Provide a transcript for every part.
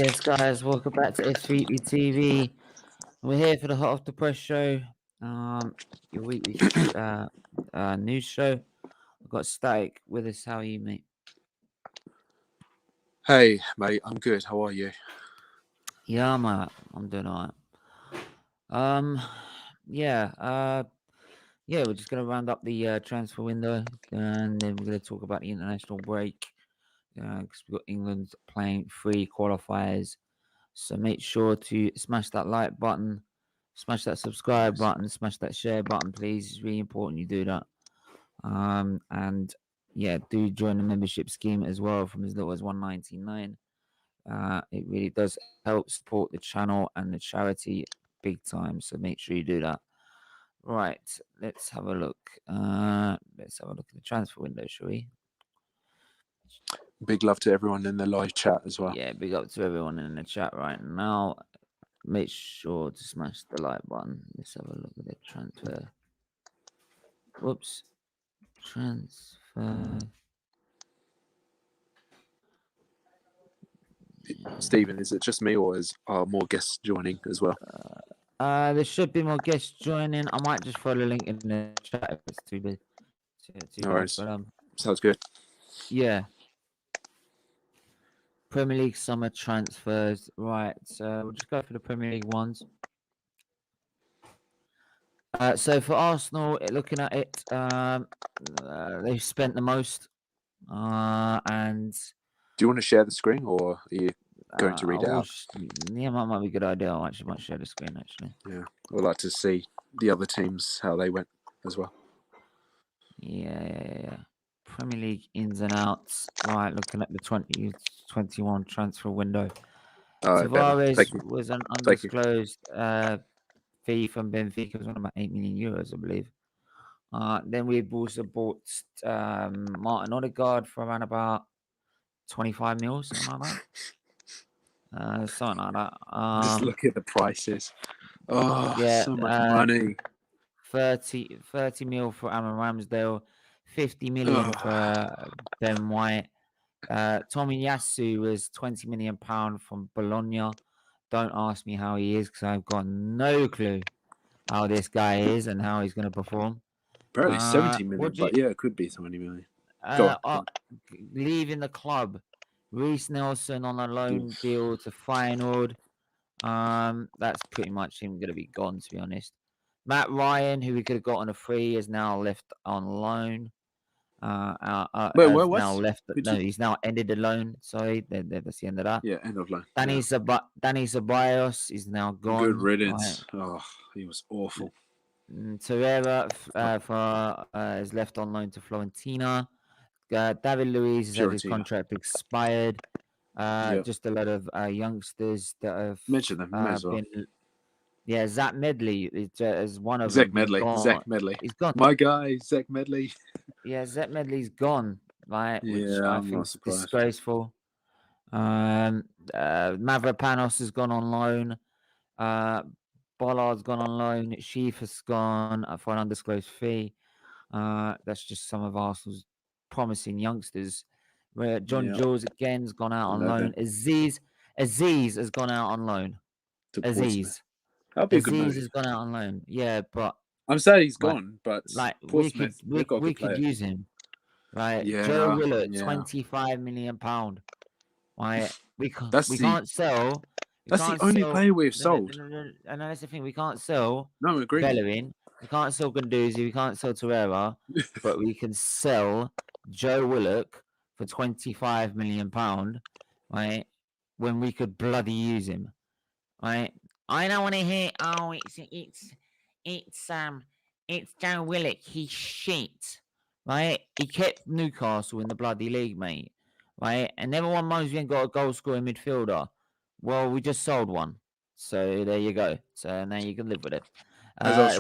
Yes, guys, welcome back to SFeatleyTV. We're here for the Hot Off the Press show, your weekly news show. I've got Static with us. How are you, mate? Hey, mate, I'm good. How are you? Yeah, I'm doing all right. We're just gonna round up the transfer window, and then we're gonna talk about the international break because we've got England playing 3 qualifiers. So make sure to smash that like button, smash that subscribe button, smash that share button, please. It's really important you do that. And yeah, do join the membership scheme as well from as little as $1.99. It really does help support the channel and the charity big time. So make sure you do that. Right, let's have a look. Let's have a look at the transfer window, shall we? Big love to everyone in the live chat as well. Yeah, big up to everyone in the chat right now. Make sure to smash the like button. Let's have a look at the transfer. Whoops. Transfer. Stephen, is it just me or are more guests joining as well? There should be more guests joining. I might just throw the link in the chat if it's too big. No worries. Sounds good. Yeah. Premier League summer transfers. Right. So we'll just go for the Premier League ones. So for Arsenal, looking at it, they've spent the most. And do you want to share the screen, or are you going to read it out? Yeah, might be a good idea. I might share the screen actually. Yeah, I'd like to see the other teams how they went as well. Yeah. Premier League ins and outs. Right, looking at the 2021 transfer window. Tavares was an undisclosed fee from Benfica. It was about €8 million, I believe. Then we've also bought Martin Odegaard for around about 25 mil, something like that. Something like that. Just look at the prices. Oh, yeah, so much money. 30 mil for Aaron Ramsdale, 50 million for Ben White. Tomiyasu was £20 million from Bologna. Don't ask me how he is because I've got no clue how this guy is and how he's going to perform. Apparently 70 million, but yeah, it could be 20 million. Leaving the club, Reece Nelson on a loan deal to Feyenoord. That's pretty much him going to be gone, to be honest. Matt Ryan, who we could have got on a free, is now left on loan. He's now ended the loan. Sorry, that's the end of that. Yeah, end of loan. Danny Ceballos is now gone. Good riddance. Right. Oh, he was awful. Torreira is left on loan to Fiorentina. David Luiz has had his contract expired. Just a lot of youngsters that have mentioned them as well. Yeah, Zach Medley is one of Zach them. Zach Medley. He's gone. My guy, Zach Medley. Yeah, Zach Medley's gone. Right, which I think is disgraceful. Mavropanos has gone on loan. Bollard's gone on loan. Sheaf has gone for an undisclosed fee. That's just some of Arsenal's promising youngsters. John Jules again's gone out on loan. Aziz has gone out on loan. Aziz has gone out on loan. Yeah, but I'm saying he's gone, but we could use him. Right, yeah, Joe Willock, £25 million. Right, we can't sell. That's the only player we've sold. And that's the thing, we can't sell. No, I agree. Bellerin, we can't sell Guendouzi, we can't sell Torreira, but we can sell Joe Willock for £25 million. Right, when we could bloody use him. Right, I don't want to hear. Oh, it's Joe Willock. He's shit. Right, he kept Newcastle in the bloody league, mate. Right, and everyone moans we ain't got a goal scoring midfielder. Well, we just sold one, so there you go. So now you can live with it. As I was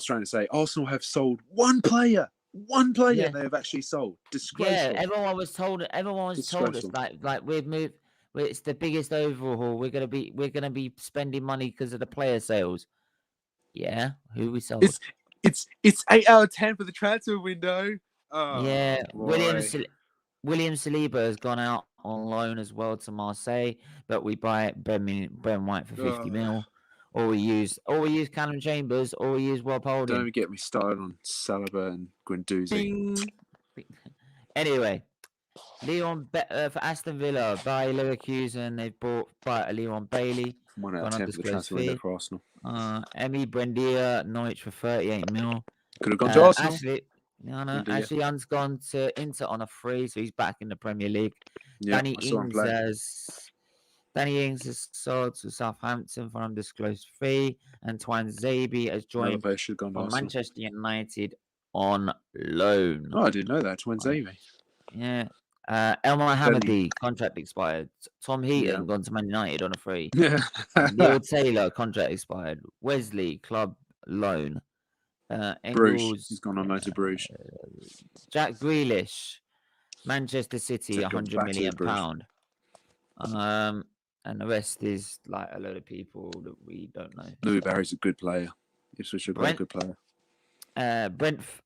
trying to say, Arsenal have sold one player. They have actually sold. Disgraceful. Yeah, everyone was told us like we've moved. It's the biggest overhaul. We're gonna be spending money because of the player sales. Yeah, who we sold? It's 8 out of 10 for the transfer window. Oh, yeah, boy. William Saliba has gone out on loan as well to Marseille, but we buy Ben White for 50 mil. Or we use Callum Chambers, or we use Rob Holding. Don't get me started on Saliba and Guendouzi. Anyway, Leon for Aston Villa by Leverkusen. They've bought Leon Bailey. 1 out of 10 for the transfer window for Arsenal. Emi Buendia, Norwich for 38 mil. Could have gone to Arsenal. Ashley gone to Inter on a free, so he's back in the Premier League. Yeah, Danny Ings has sold to Southampton for undisclosed fee, and Twan Zabi has joined from Manchester United on loan. Oh, I didn't know that. Twan Zabi. Yeah. Elmar Hamadi, contract expired. Tom Heaton gone to Man United on a free. Neil Taylor, contract expired. Wesley, club loan. Bruges, he's gone on loan to Bruges. Jack Grealish, Manchester City, £100 million. And the rest is like a load of people that we don't know. Louis Barry's a good player. Ipswich have got a good player.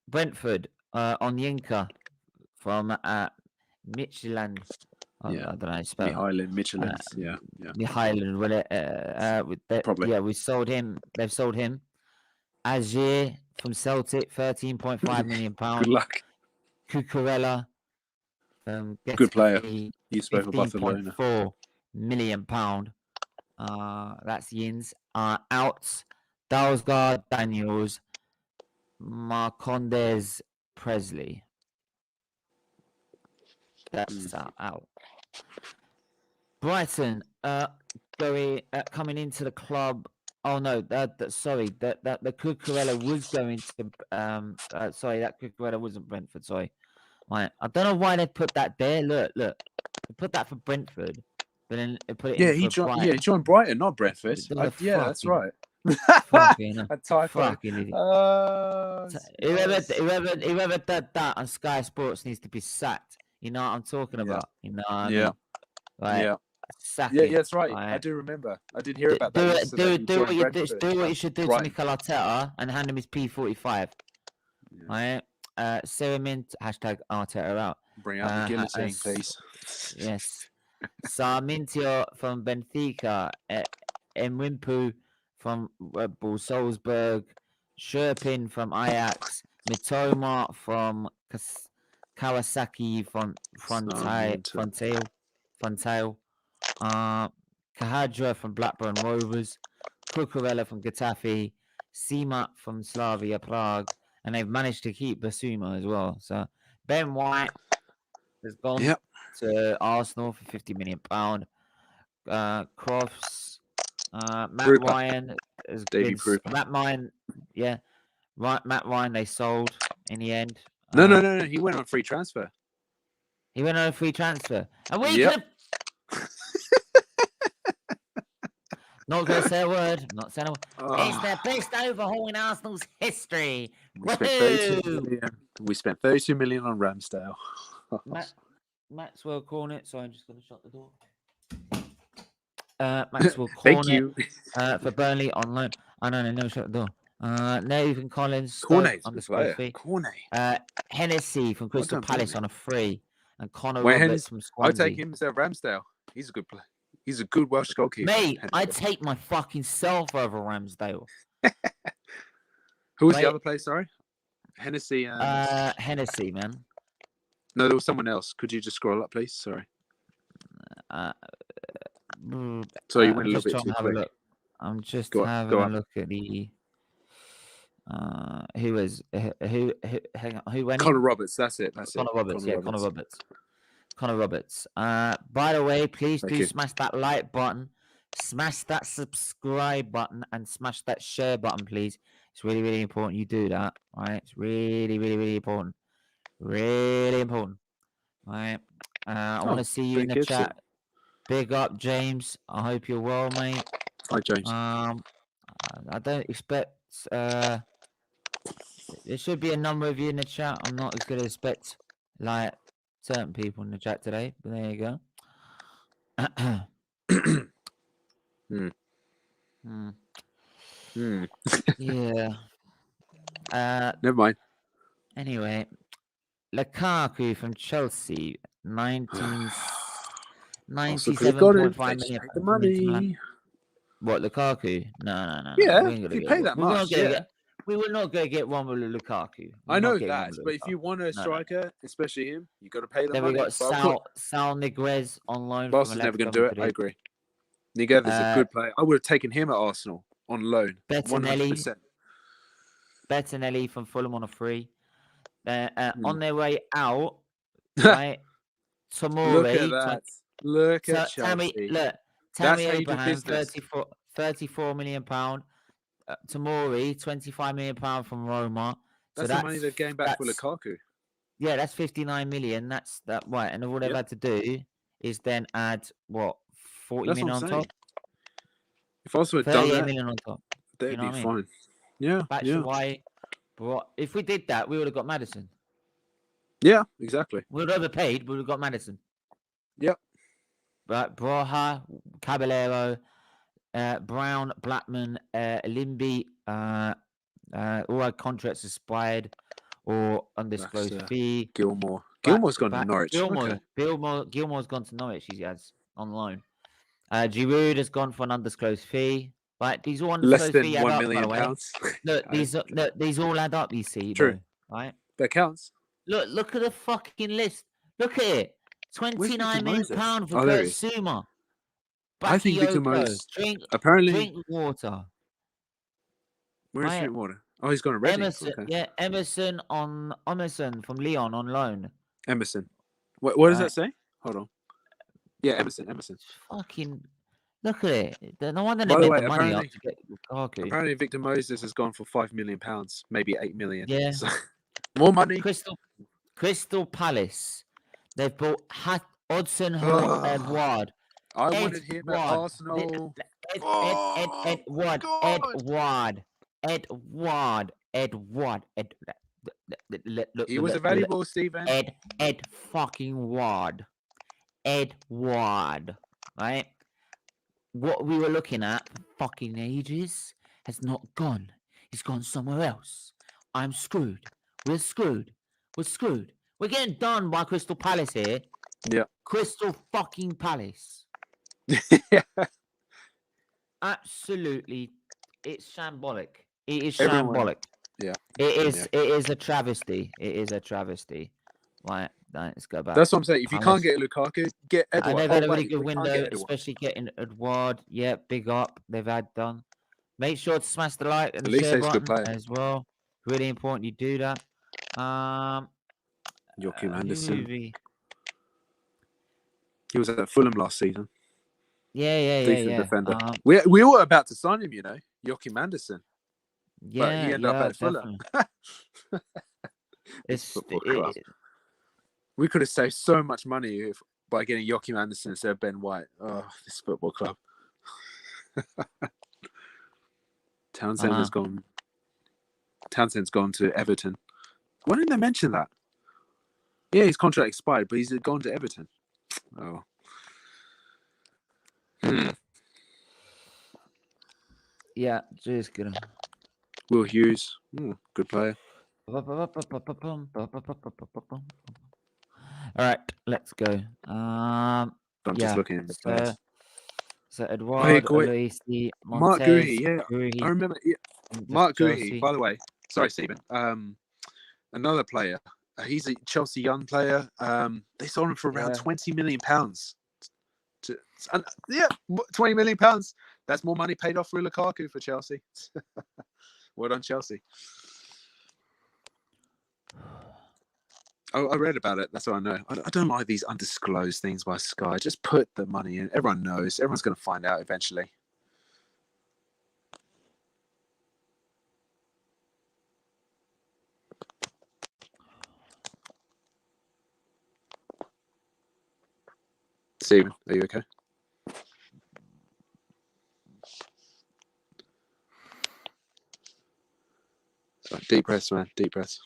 Brentford, Onyeka from Midtjylland. I don't know. Midtjylland. Midtjylland. Probably. Yeah, we sold him. They've sold him. Azir from Celtic, £13.5 million. Good luck. Cucurella. Good player. He spoke for Barcelona. £15.4 million. That's Yins. Out. Dalsgaard, Daniels, Marcondes, Presley. That's out. Brighton coming into the club. Oh no, sorry. That Cucurella was going to. Sorry, that Cucurella wasn't Brentford. Sorry, right. I don't know why they put that there. Look. They put that for Brentford, but then they put it. He joined Brighton, not Brentford. That's right. Fucking typo. Whoever did that on Sky Sports needs to be sacked. You know what I'm talking about. You know what I mean? Sack yeah, that's right. I do remember. I did hear about that. Do what you should do to Mikel Arteta and hand him his P45. Right? Mint #Arteta out. Bring out the guillotine, please. Yes. Sarmintio from Benfica, Mwimpu from Red Bull Salzburg, Sherpin from Ajax, Mitoma from Kawasaki Frontale, Kahadra from Blackburn Rovers, Cucurella from Getafe, Seamat from Slavia Prague, and they've managed to keep Basuma as well. So Ben White has gone to Arsenal for £50 million. Crofts, Matt Ryan has been Matt Ryan, Matt Ryan they sold in the end. No. He went on free transfer. And we not going to say a word. Not saying a word. It's the best overhaul in Arsenal's history. We spent 32 million on Ramsdale. Maxwell Cornet. Sorry, I'm just going to shut the door. Maxwell Cornet for Burnley on loan. No, shut the door. Nathan Collins. Cornet. Hennessy from Crystal Palace on a free. And Connor Roberts from Swansea. I take him instead of Ramsdale. He's a good player. He's a good Welsh goalkeeper. Mate, I'd take my fucking self over Ramsdale. Who was the other player, sorry? Hennessy and... Hennessy, man. No, there was someone else. Could you just scroll up, please? Sorry. So you went a little bit too quick. I'm just having a look at the... who went? Connor Roberts, that's it. Connor Roberts. By the way, please smash that like button, smash that subscribe button, and smash that share button, please. It's really, really important you do that. Right? It's really, really, really important. Really important. Right? I want to see you in the chat. Big up, James. I hope you're well, mate. Hi, James. I don't expect. There should be a number of you in the chat. I'm not going to expect like certain people in the chat today, but there you go. Yeah. Never mind. Anyway, Lukaku from Chelsea Also could have got him. 97.5 They just million paid the from Inter Milan. money. What, Lukaku? No. Yeah, We ain't if gonna you get pay one. that We weren't much, gonna yeah. get. We were not gonna get one with Lukaku. We're I not know getting one that, with but if Lukaku. you want a striker, especially him, you got to pay the Then we money. got But I put Sal Niguez on loan from Barca's never going to Atletico do it. I Madrid. agree. Niguez is a good player. I would have taken him at Arsenal on loan, Bettinelli 100%. Bettinelli from Fulham on a free. On their way out, right? Tomori. Look at that. Look at Chelsea. Tammy how you do Abraham, business. 34 million pound. Tomori, 25 million pound from Roma. That's the money they're getting back for Lukaku. Yeah, that's 59 million. That's that right. And all they've had to do is then add what 40 million on top. If also had done that, million on top, they'd be fine. Yeah, Why? But if we did that, we would have got Maddison. Yeah, exactly. We would have overpaid, but we would have got Maddison. Yep. But Braha, Caballero, Brown, Blackman, Limby, all our contracts expired or undisclosed fee. Gilmore. Gilmore's gone to Norwich. Gilmore's gone to Norwich. He has on loan. Giroud has gone for an undisclosed fee. Right, these all undisclosed less than fee £1 add million. Up, by the way. Look, these all add up. You see, true, right? That counts. Look at the fucking list. Look at it. 29 million pound for Kurt Suma. I think Victor Moses. Drink water. Where's drink water? Oh, he's gone already. Emerson, Emerson from Lyon on loan. Emerson. What does that say? Hold on. Yeah, Emerson. Fucking look at it. No wonder By they the made way, the money up to get Lukaku. Apparently, Victor Moses has gone for £5 million, maybe £8 million. Yeah, so, more money. Crystal Palace. They've bought Odson Edward. I wanted him at Arsenal. Edward. He was valuable, Steven. Ed fucking Ward. Edward. Right? What we were looking at for fucking ages has not gone. He's gone somewhere else. I'm screwed. We're screwed. We're getting done by Crystal Palace here. Yeah. Crystal fucking Palace. Yeah. Absolutely. It's shambolic. It is shambolic. Yeah. It is a travesty. Right. Let's go back. That's what I'm saying. If you can't get Lukaku, get Edward. And they've had a really good window, especially getting Edward. Yeah, big up. They've had done. Make sure to smash the like and the share button as well. Really important you do that. Joachim Anderson. He was at Fulham last season. Yeah. Decent defender. We were about to sign him, Joachim Anderson. Yeah, but he ended up at Fulham. We could have saved so much money by getting Joachim Anderson instead of Ben White. Oh, this football club. Townsend's gone to Everton. Why didn't they mention that? Yeah, his contract expired, but he's gone to Everton. Oh. Yeah, just gonna. Will Hughes, good player. All right, let's go. I'm just looking at the players. So Eduardo, Luisi, Mark Montez, Guehi, I remember. Yeah. Mark Guehi, by the way. Sorry, Stephen. Another player. He's a Chelsea young player. They sold him for around £20 million. £20 million. That's more money paid off for Lukaku for Chelsea. Well done, Chelsea. I read about it. That's what I know. I don't like these undisclosed things by Sky. Just put the money in. Everyone knows. Everyone's going to find out eventually. Steven, are you okay? Sorry, deep breaths, man. Deep breaths.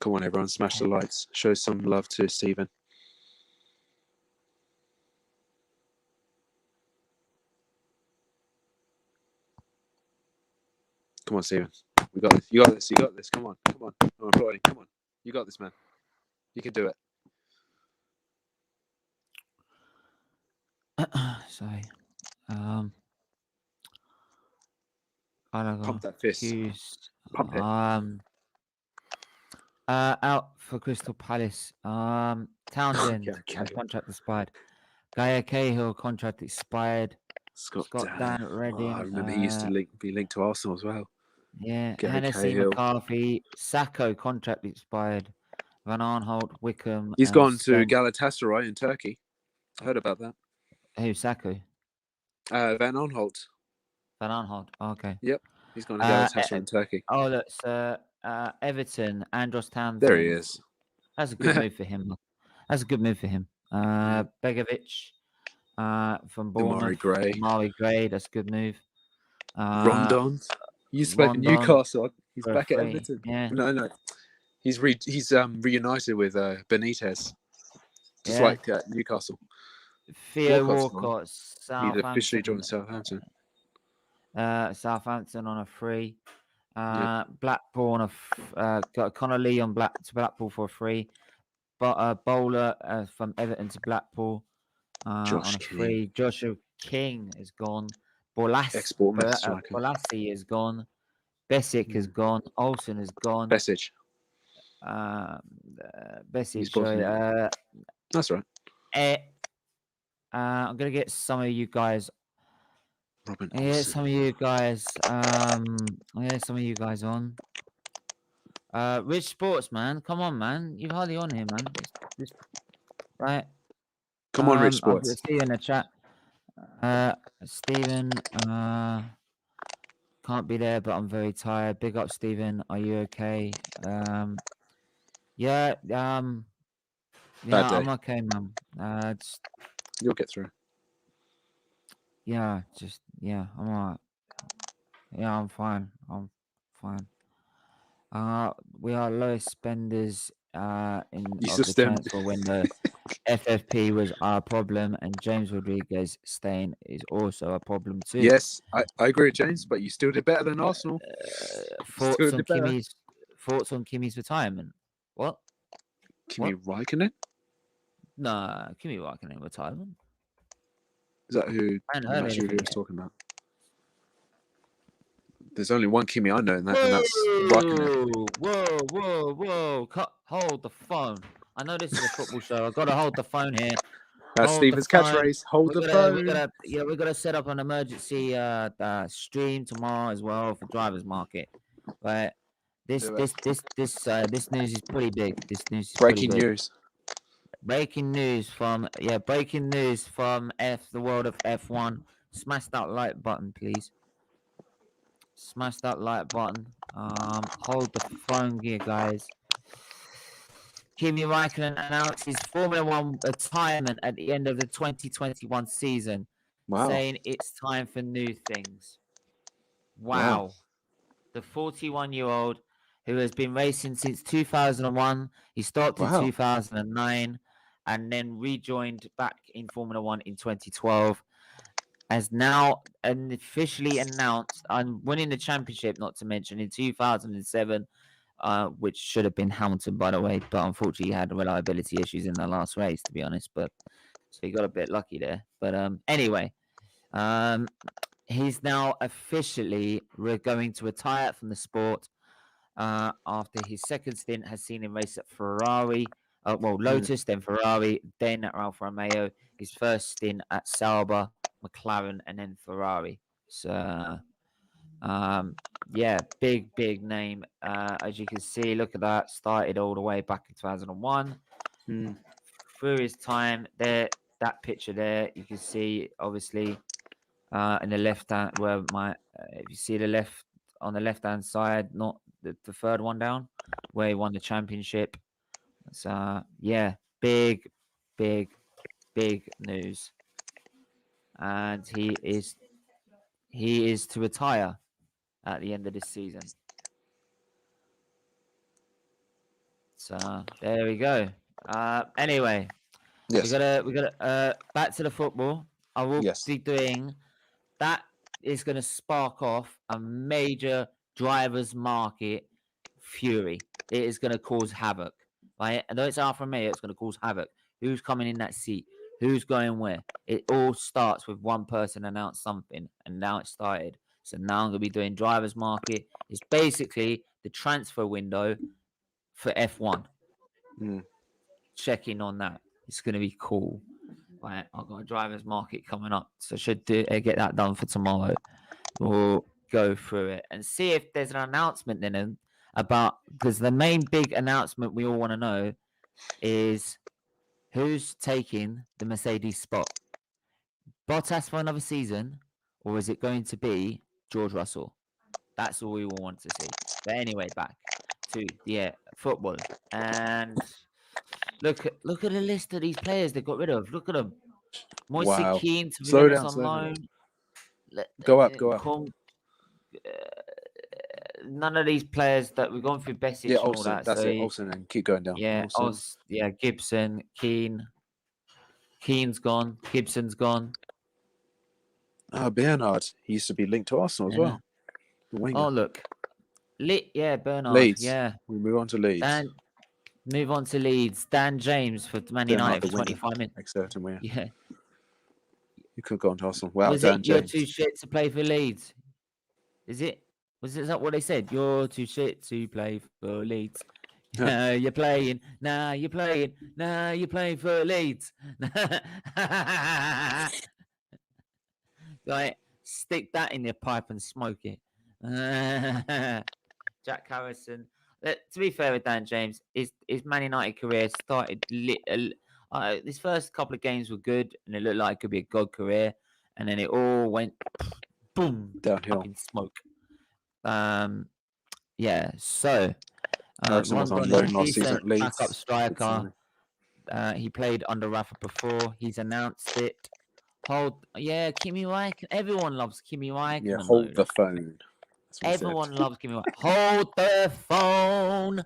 Come on, everyone. Smash the likes. Show some love to Steven. Come Come on, Steven. We got this. You got this. You got this. Come on. Come on. I'm applauding. Come on. You got this, man. You can do it. Sorry. Pump that fist. Hughes. Pump it. Out for Crystal Palace. Townsend contract expired. Gaia Cahill contract expired. Scott Dan Redding. I remember he used to be linked to Arsenal as well. Yeah. Gary Hennessy Cahill. McCarthy. Sacco contract expired. Van Arnholt, Wickham. He's gone to Galatasaray in Turkey. I heard about that. Who, Sacco? Van Arnholt. Van Arnholt. Okay. Yep. He's gone to Galatasaray in Turkey. Oh, look, Everton, Andros Townsend. There he is. That's a good move for him. That's a good move for him. Begovic from Bournemouth. Amari Gray. That's a good move. Rondon. You spoke Newcastle. He's back at Everton. Yeah. No. He's reunited with Benitez. Just like Newcastle. Theo Walcott. He officially joined Southampton. Southampton on a free. Blackpool on got Connor Lee on Blackpool for a free. But Bowler from Everton to Blackpool on a free. Joshua King is gone. Bolassi is gone. Besic is gone. Olsen is gone. Besic. Sorry. That's right. I'm gonna get some of you guys. Robin. Some of you guys. Some of you guys on. Rich Sports, man. Come on, man. You're hardly on here, man. Right. Come on, Rich Sports. I'll see you in the chat. Stephen. Can't be there, but I'm very tired. Big up, Stephen. Are you okay? I'm okay, man. You'll get through. I'm alright. Yeah, I'm fine. We are lowest spenders in the transfer window. FFP was our problem, and James Rodriguez staying is also a problem too. Yes, I agree with James, but you still did better than Arsenal. Thoughts on Kimmy's retirement? What? Kimi Räikkönen? No, Kimi Räikkönen retirement. Is that who? I'm not sure who he was talking about. There's only one Kimi I know, and that's Räikkönen. Whoa! Hold the phone. I know this is a football show. I've got to hold the phone here. That's Stephen's catchphrase. Hold the phone. We're gonna set up an emergency stream tomorrow as well for Drivers Market. Right. This news is pretty big. Breaking news. Breaking news from the world of F1. Smash that like button, please. Smash that like button. Hold the phone here, guys. Kimi Räikkönen announced his Formula One retirement at the end of the 2021 season, saying it's time for new things. Wow. The 41-year-old who has been racing since 2001. He started in 2009 and then rejoined back in Formula One in 2012. Has now officially announced and winning the championship, not to mention in 2007, which should have been Hamilton, by the way, but unfortunately he had reliability issues in the last race, to be honest. But so he got a bit lucky there. But anyway, he's now officially going to retire from the sport after his second stint has seen him race at Ferrari. Lotus, then Ferrari, then at Alfa Romeo. His first stint at Sauber, McLaren, and then Ferrari. So, big name. As you can see, look at that. Started all the way back in 2001. Through his time there, that picture there, you can see obviously in the left hand where if you see the left on the left hand side, not the third one down, where he won the championship. So big news, and he is to retire at the end of this season. So there we go. Anyway, we gotta back to the football. I will be doing that. Is going to spark off a major drivers market fury. It is going to cause havoc. Right? And though it's out from me, it's going to cause havoc. Who's coming in that seat? Who's going where? It all starts with one person announced something, and now it started. So now I'm going to be doing drivers market. It's basically the transfer window for F1. Checking on that. It's going to be cool. Right, I've got a drivers market coming up, so should get that done for tomorrow. We'll go through it and see if there's an announcement then about, because the main big announcement we all want to know is who's taking the Mercedes spot. Bottas for another season, or is it going to be George Russell? That's all we all want to see. But anyway, back to football, and look at the list of these players they got rid of. Look at them. Moise Kean to slow Juventus down, on slow loan. Go up. None of these players that we've gone through Besic and all that. That's so, it. Olsen, and keep going down. Yeah, Gibson, Keane. Keane's gone. Gibson's gone. Bernard. He used to be linked to Arsenal as well. Oh, look. Bernard. Leeds. Yeah. We move on to Leeds. Move on to Leeds. Dan James for Man United for 25 minutes. Exerting, yeah. You couldn't go on to Arsenal. Wow, Was Dan it you're James. too shit to play for Leeds? Is it? Was that what they said? You're too shit to play for Leeds. You're playing. Nah, you're playing. Nah, you're playing for Leeds. Like, stick that in your pipe and smoke it. Jack Harrison. To be fair with Dan James, his Man United career started. His first couple of games were good, and it looked like it could be a god career, and then it all went boom downhill in smoke. Yeah. So, Harrison was on loan last season at Leeds. Backup striker. He played under Rafa before. He's announced it. Kimi Räikkönen. Everyone loves Kimi Räikkönen. Yeah, hold the phone. Everyone loves Kimi Räikkönen. Hold the phone.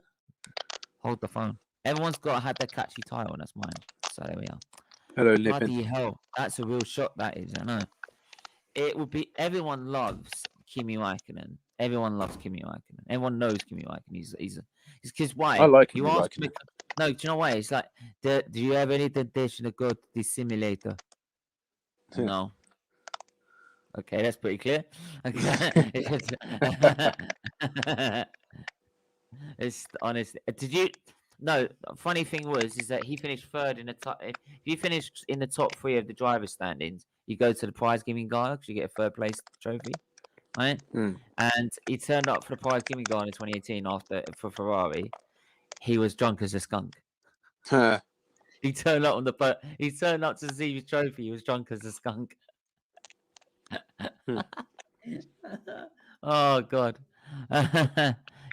Hold the phone. Everyone's got to have their catchy title, and that's mine. So there we are. Hello, Bloody Lippin. hell. That's a real shock, that is. I know. It would be, everyone loves Kimi Räikkönen. Everyone loves Kimi Räikkönen. Everyone knows Kimi Räikkönen. He's because why? I like Kimi Räikkönen. No, do you know why? It's like, do you have any temptation to go to the simulator? No. Okay, that's pretty clear. It's honest. Did you? No. Funny thing is that he finished third in the top. If you finish in the top 3 of the driver standings, you go to the prize giving gala because you get a third place trophy, right? And he turned up for the prize giving gala in 2018 for Ferrari. He was drunk as a skunk. He turned up on the boat. He turned up to see his trophy. He was drunk as a skunk. Oh God!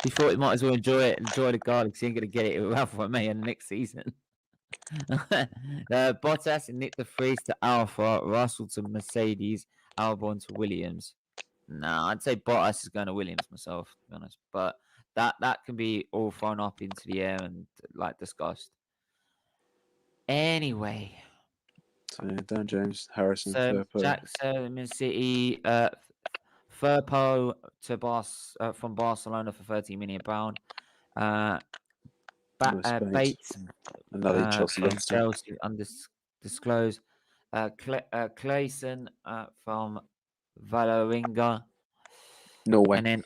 He thought he might as well enjoy the gala because he ain't gonna get it with Alfa Romeo in the next season. Bottas and Nick de Vries to Alfa, Russell to Mercedes, Albon to Williams. No, I'd say Bottas is going to Williams myself, to be honest. But that can be all thrown up into the air and like discussed. Anyway. So Dan James, Harrison, so Jack Man City, Firpo to from Barcelona for £13 million. Bates, another Chelsea youngster. Chelsea undisclosed. Clayson from Vålerenga, Norway. And then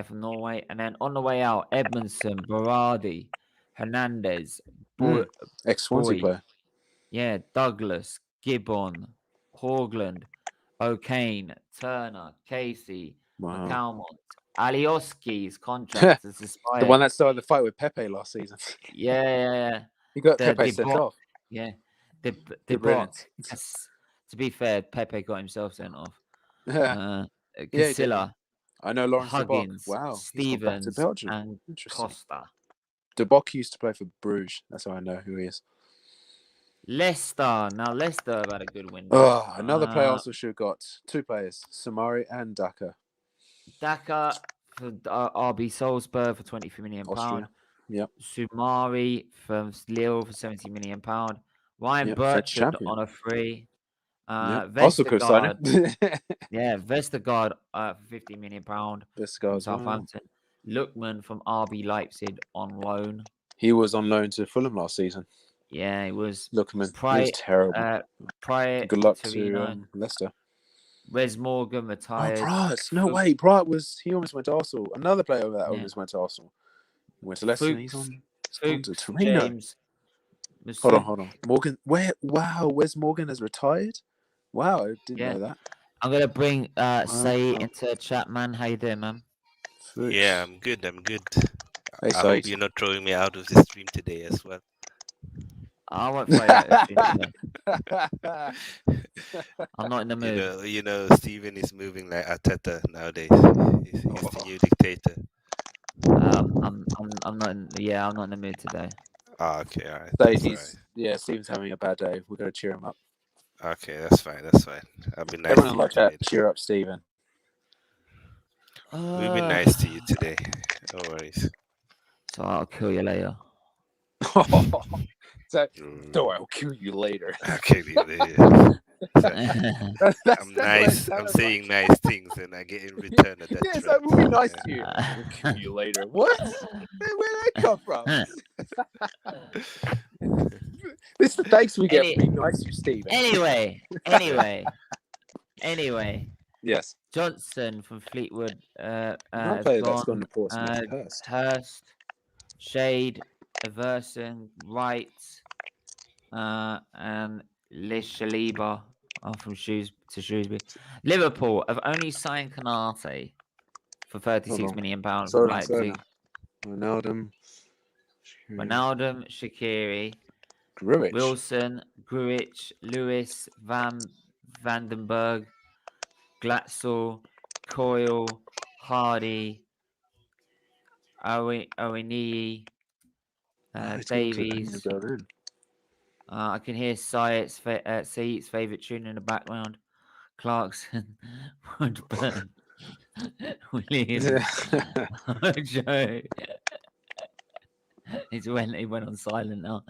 from Norway. And then on the way out, Edmondson, Berardi, Hernandez, ex-Swansea player. Yeah, Douglas, Gibbon, Horgland, O'Kane, Turner, Casey, McCalmont, Alioski's contract has expired. The one that started the fight with Pepe last season. Yeah. He got Pepe sent off. Yeah. To be fair, Pepe got himself sent off. Casilla. I know Lawrence Huggins, De Bock. Wow. Stevens, and Costa. De Bock used to play for Bruges. That's how I know who he is. Leicester. Now, Leicester have had a good win. Oh, another player also should have got 2 players, Samari and Daka. Daka for RB Salzburg for £23 million. Yep. Sumari from Lille for £70 million. Ryan Bertrand on a free. Also could sign Vestergaard, him. yeah, Vestergaard for £50 million from Vestergaard as well. Southampton. Lookman from RB Leipzig on loan. He was on loan to Fulham last season. Yeah, it was. Lookman, he was terrible. Good luck Torino. to Leicester. Wes Morgan retired. Pratt. No way. Pratt he almost went to Arsenal. Another player that almost went to Arsenal. He went to Leicester. He's gone to Torino. James. Hold on. Morgan. Wes Morgan has retired? Wow, I didn't know that. I'm gonna bring Say into chat, man. How you doing, man? Yeah, I'm good. Hey, I hope you're not throwing me out of the stream today as well. I won't throw you out of the stream today. I'm not in the mood. You know, Steven is moving like Arteta nowadays. He's the new dictator. I'm not in. Yeah, I'm not in the mood today. Oh, okay, all right. Steven's having a bad day. We're gonna cheer him up. Okay, that's fine. I'll be nice. Everyone like that. Cheer up, Steven. We'll be nice to you today. No worries. So I'll kill you later. No, I'll kill you later. I'll kill you later. I'm nice. I'm saying nice things, and I get in return of that. Yeah, so we'll be nice to you. I'll kill you later. What? Where'd that come from? This is the thanks we get for being nice to Steven. Anyway. Yes. Johnson from Fleetwood. Not player that's gone to Portsmouth. Hurst, Shade, Everson, Wright, and Lishaliba from Shrewsbury. Liverpool have only signed Canate for £36 million from Leipzig. Ronaldo, Shaqiri, Grujic. Wilson, Grujic, Lewis, Vandenberg, Glatzel, Coyle, Hardy, Oweniyi, Davies. I can hear Said's favourite tune in the background. Clarkson, Woodburn, Williams, Joe. He went on silent now.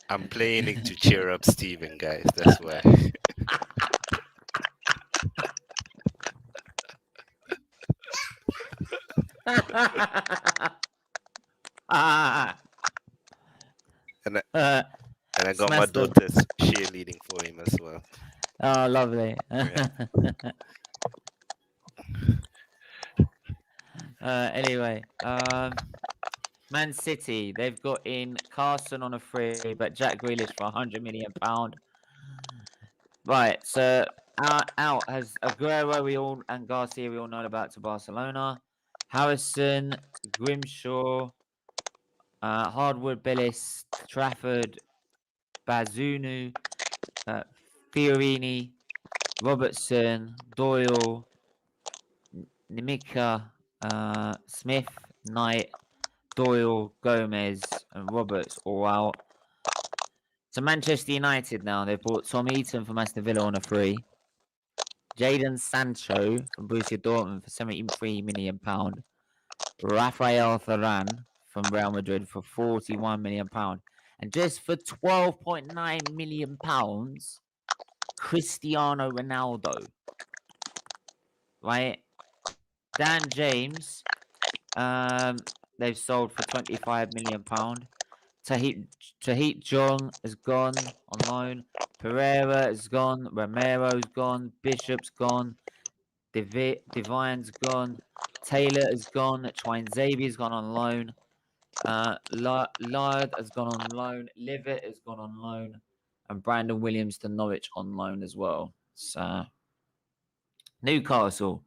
I'm playing it to cheer up Steven, guys. That's why. And I got my daughter's cheerleading for him as well. Oh, lovely. Yeah. Anyway, Man City, they've got in Carson on a free, but Jack Grealish for £100 million. Right, so out has Aguero and Garcia we all know about to Barcelona. Harrison, Grimshaw, Hardwood, Billis, Trafford, Bazunu, Fiorini, Robertson, Doyle, Nimika, Smith, Knight, Doyle, Gomez, and Roberts all out. So Manchester United now, they've bought Tom Eaton from Aston Villa on a free. Jadon Sancho from Borussia Dortmund for £73 million. Rafael Varane from Real Madrid for £41 million. And just for £12.9 million, Cristiano Ronaldo. Right? Dan James, they've sold for £25 million. Tahit Jong has gone on loan. Pereira has gone. Romero's gone. Bishop's gone. Divine's gone. Taylor has gone. Xavier's gone on loan. Lard has gone on loan. Livet has gone on loan. And Brandon Williams to Norwich on loan as well. So Newcastle,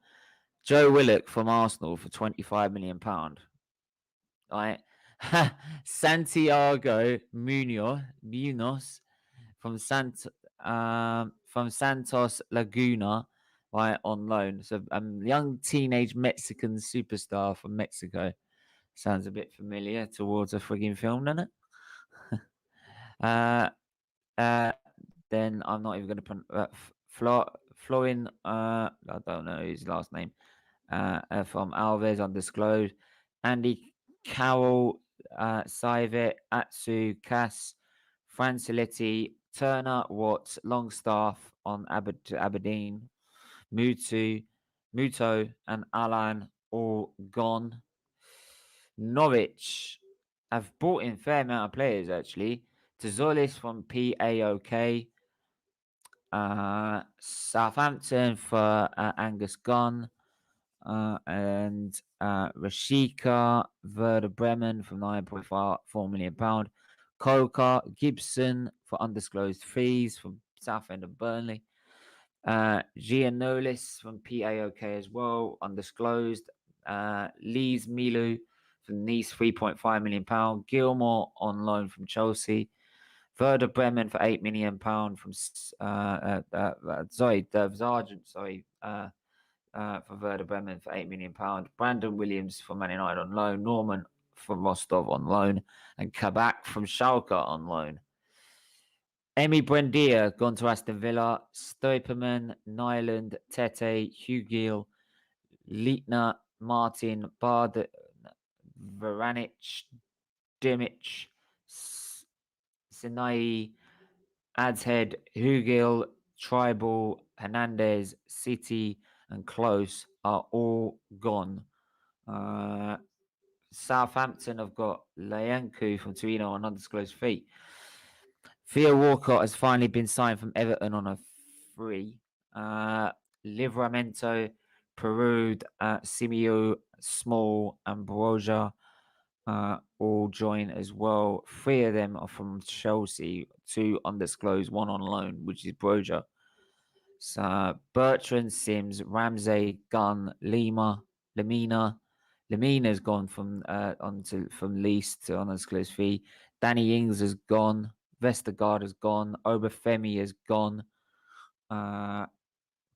Joe Willock from Arsenal for £25 million. Right. Santiago Munoz from Santos Laguna, right, on loan. So young teenage Mexican superstar from Mexico. Sounds a bit familiar towards a frigging film, doesn't it? Then I'm not even going to Florin. I don't know his last name. From Alves, undisclosed. Andy Carroll, Saivet, Atsu, Cass, Franciletti, Turner, Watts, Longstaff on Aberdeen, Muto, and Alan all gone. Norwich have brought in fair amount of players actually. Tzolis from PAOK. Southampton for Angus Gunn. And Rashika, Werder Bremen from £9.4 million. Coca, Gibson for undisclosed fees from Southend of Burnley. Giannolis from PAOK as well, undisclosed. Lees Milu from Nice, £3.5 million. Gilmore on loan from Chelsea. Werder Bremen for £8 million from Sargent, for Werder Bremen for £8 million. Brandon Williams from Man United on loan. Norman from Rostov on loan. And Kabak from Schalke on loan. Emi Buendia gone to Aston Villa. Stoiperman, Nyland, Tete, Hugiel, Leitner, Martin, Bard, Varanic, Dimic, Sinai, Adshead, Hugiel, Tribal, Hernandez, City, and Close are all gone. Southampton have got Layanku from Torino on undisclosed fee. Theo Walcott has finally been signed from Everton on a free. Livramento, Perud, Simeo, Small, and Broja all join as well. 3 of them are from Chelsea, 2 undisclosed, 1 on loan, which is Broja. So Bertrand, Sims, Ramsey, Gunn, Lamina. Lamina's gone from lease to undisclosed fee. Danny Ings has gone. Vestergaard has gone. Obafemi has gone.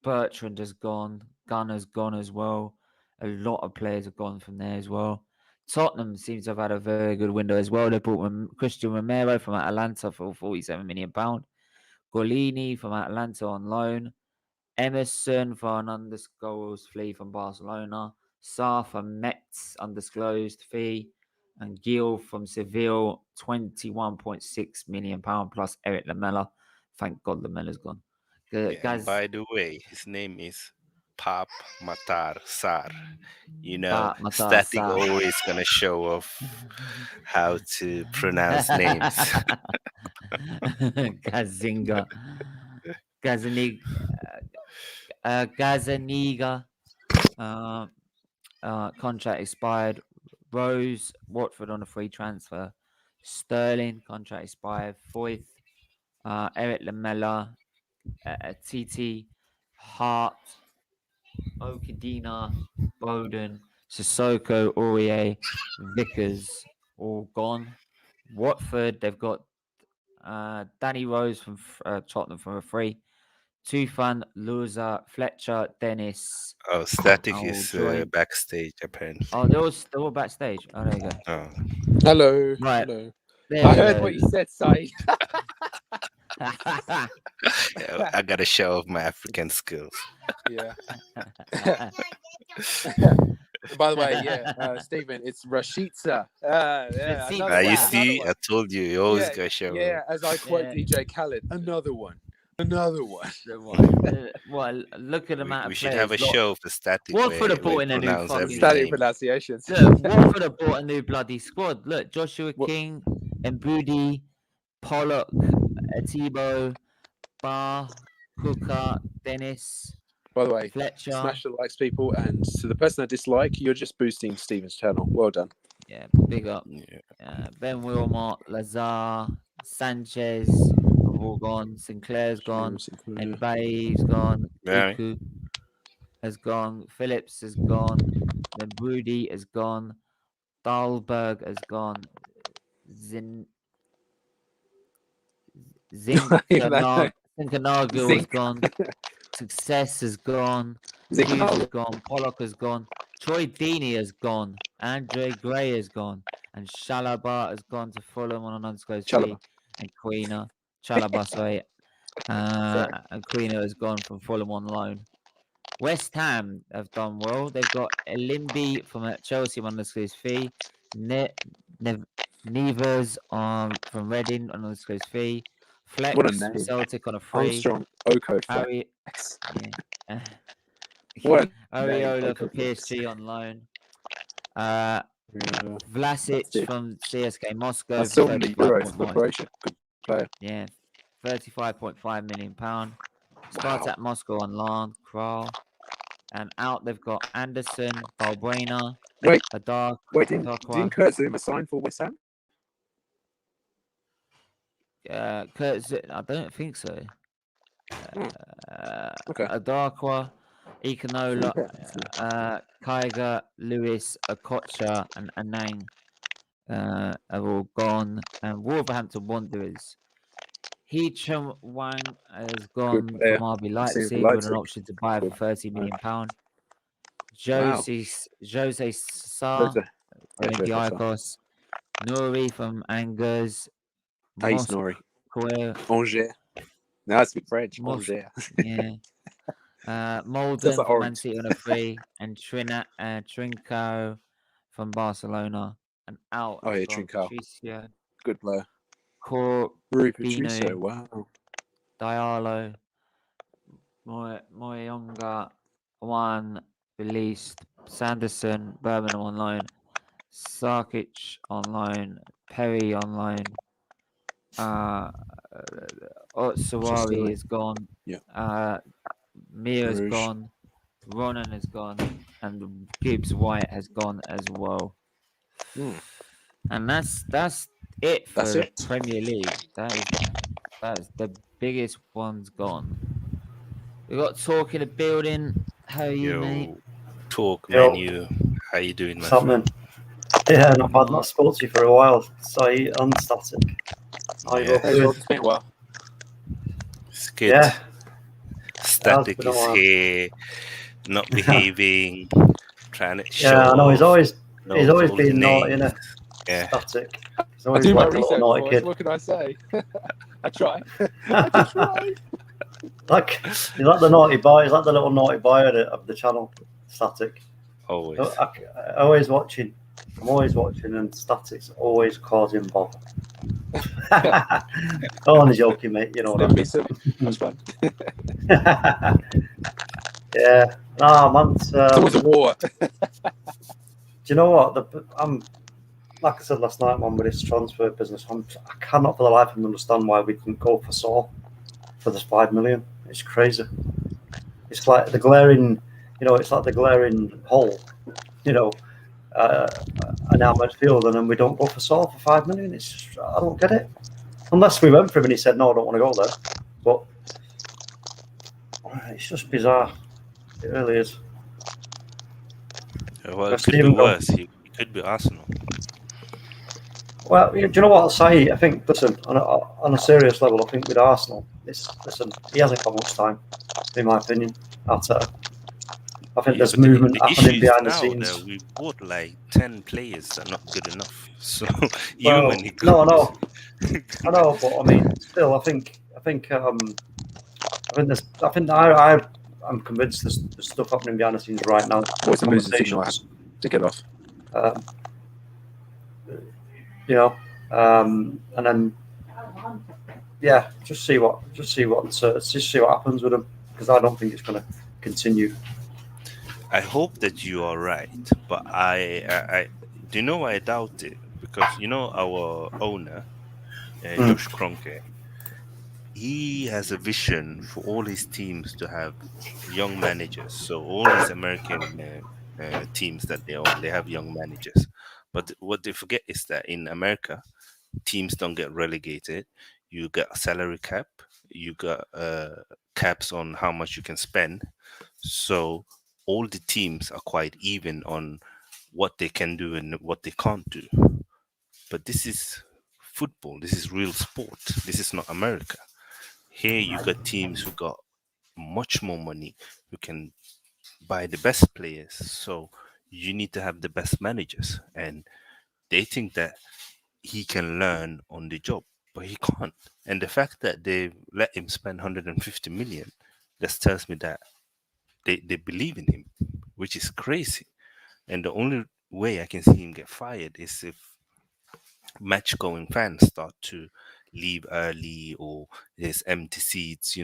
Bertrand has gone. Gunn has gone as well. A lot of players have gone from there as well. Tottenham seems to have had a very good window as well. They brought Christian Romero from Atalanta for £47 million. Golini from Atalanta on loan. Emerson for an undisclosed fee from Barcelona. Sarr from Metz, undisclosed fee. And Gil from Seville, £21.6 million plus Eric Lamela. Thank God Lamella's gone. Guys, by the way, his name is Pap Matar Sar. You know, Static always gonna show off how to pronounce names. Gazinga. Gazaniga. Contract expired. Rose, Watford on a free transfer. Sterling, contract expired. Foyth, Eric Lamela, TT, Hart, Okadina, Bowden, Sissoko, Aurier, Vickers, all gone. Watford, they've got Danny Rose from Tottenham from a free. Tufan, Luza, Fletcher, Dennis. Oh, Static is backstage apparently. Oh, they're all backstage. Oh, there you go. Oh. Hello. Right. Hello. I heard what you said, Sai. I gotta show off my African skills. Yeah. By the way, yeah, Stephen, it's Rashitza. Yeah, you see, I told you, you always gotta show. Yeah, as I quote DJ Khaled, another one. Well, look at the amount of we should have a show for Static. Watford have bought in a new fucking Static pronunciations. Look, Watford have bought a new bloody squad. Look, Joshua King, Mbudi, Pollock, Atibo, Barr, Kuka, Dennis. By the way, Fletcher. Smash the likes, people, and to the person I dislike, you're just boosting Stephen's channel. Well done. Yeah, big up. Yeah. Ben Wilmot, Lazar, Sanchez. All gone. Sinclair's gone. Mbaye's gone. Kuku has gone. Phillips has gone. Then Broody has gone. Dahlberg has gone. Zinkernagel has gone. Success has gone. Hughes has gone. Pollock has gone. Troy Deeney has gone. Andre Gray has gone. And Shalabar has gone to Fulham on an undisclosed fee. And Queener. Chalaba, sorry. And Queener has gone from Fulham on loan. West Ham have done well. They've got Elimbi from Chelsea on undisclosed fee. Nevers from Reading on this goes 3. Flex What a from name. Celtic on a 3. Armstrong, Oko, Ari, Flex. yeah. What a name, Ariola Oko for Flex. PSG on loan. Yeah, Vlasic that's it. from CSK Moscow That's for still in the Euros for 35.1. Croatia. Good player. Yeah, £35.5 million. Wow. Spartak Moscow on loan. Kral. And out they've got Anderson, Balbuena, Wait, didn't Darkwa. Kurt Zuma sign for West Ham? I don't think so. Okay. Adarkwa, Ikanola, Kaiga, Lewis, Okocha, and Anang are all gone. And Wolverhampton Wanderers. Heecham Wang has gone from player. RB I've seen him for Leipzig with an Leipzig. option to buy for £30 million. Wow. Jose Sarr, Olympiacos, Nuri from Angers, Ace Nori. Moscow, Angers. No, that's a bit French. Angers. yeah. Molden like from Man orange. City on a 3, and Trinco from Barcelona, and out. Oh, yeah, from Trincao. Patricio, Good player. Corbino, Rui Patricio. Wow. Diallo, Moyonga, Juan, released. Sanderson, Birmingham on loan. Sarkic on loan. Perry on loan. Otsawari is gone. Yeah. Mia's Rouge. gone. Ronan is gone. And Gibbs White has gone as well. And that's it for the Premier League. That is the biggest one's gone. We got Talk in the building. How are you, mate? Talk, menu. How you doing, my friend? Yeah, not bad. Not spoke to you for a while. So you on Static. It's been a while. It's good. Yeah. Static is here, not behaving, trying to show. Yeah, I know. He's always all been the naughty, names. innit? Static. He's I always do my like a little research, naughty boys. kid. What can I say? I try. I just try. He's like the naughty boy. He's like the little naughty boy of the channel. Static. Always. I'm always watching, and Static's always causing bother. Only joking, mate. You know what I mean. That's fun. Yeah. Nah, man. It's always a war. Do you know what? I'm like I said last night, man, with this transfer business, I cannot for the life of me understand why we didn't go for Saul for this 5 million. It's crazy. It's like the glaring, it's like the glaring hole, an our midfield, and then we don't go for Saul for 5 million. It's just, I don't get it. Unless we went for him and he said, no, I don't want to go there. But it's just bizarre. It really is. Well, it could be worse. He could be Arsenal. Well, do you know what I'll say? I think, listen, on a serious level, I think with Arsenal, he hasn't got much time, in my opinion. Arteta. I think there's movement happening behind the scenes. Though, we bought like 10 players that are not good enough. So well, when he I know, but I mean, still, I think I'm convinced there's stuff happening behind the scenes right now. What's the losing signal to get off? And then just see what happens with him, because I don't think it's going to continue. I hope that you are right, but I do you know why I doubt it? Because our owner, Josh Kroenke, he has a vision for all his teams to have young managers. So all these American teams that they own, they have young managers. But what they forget is that in America, teams don't get relegated. You got a salary cap. You got caps on how much you can spend. So all the teams are quite even on what they can do and what they can't do. But this is football. This is real sport. This is not America. Here you got teams who got much more money, who can buy the best players. So you need to have the best managers. And they think that he can learn on the job, but he can't. And the fact that they let him spend 150 million, just tells me that they believe in him, which is crazy. And the only way I can see him get fired is if match-going fans start to leave early, or there's empty seats,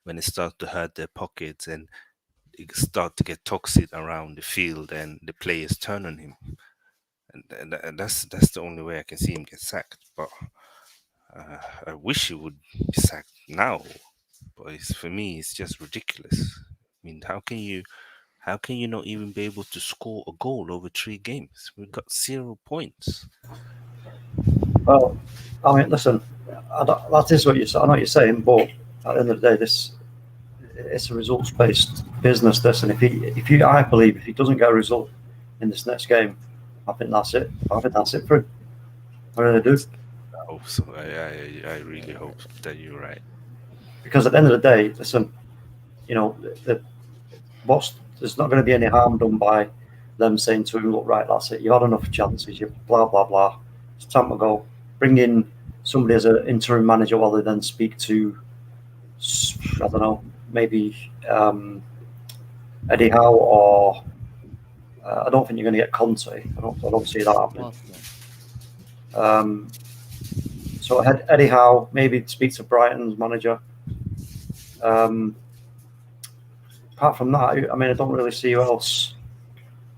when it starts to hurt their pockets and it start to get toxic around the field, and the players turn on him. And that's the only way I can see him get sacked. But I wish he would be sacked now. But for me, it's just ridiculous. I mean, how can you not even be able to score a goal over 3 games? We've got 0 points. Well, I mean, listen, that is what I know what you're saying, but at the end of the day, it's a results-based business. This, and I believe if he doesn't get a result in this next game, I think that's it. I think that's it for him. I really do. I hope so. I really hope that you're right. Because at the end of the day, listen, there's not going to be any harm done by them saying to him, look, right, that's it. You've had enough chances. You blah blah blah. It's time to go. Bring in somebody as an interim manager while they then speak to, I don't know, maybe Eddie Howe, or I don't think you're going to get Conte. I don't see that happening. So Eddie Howe, maybe speak to Brighton's manager. Apart from that, I mean, I don't really see who else.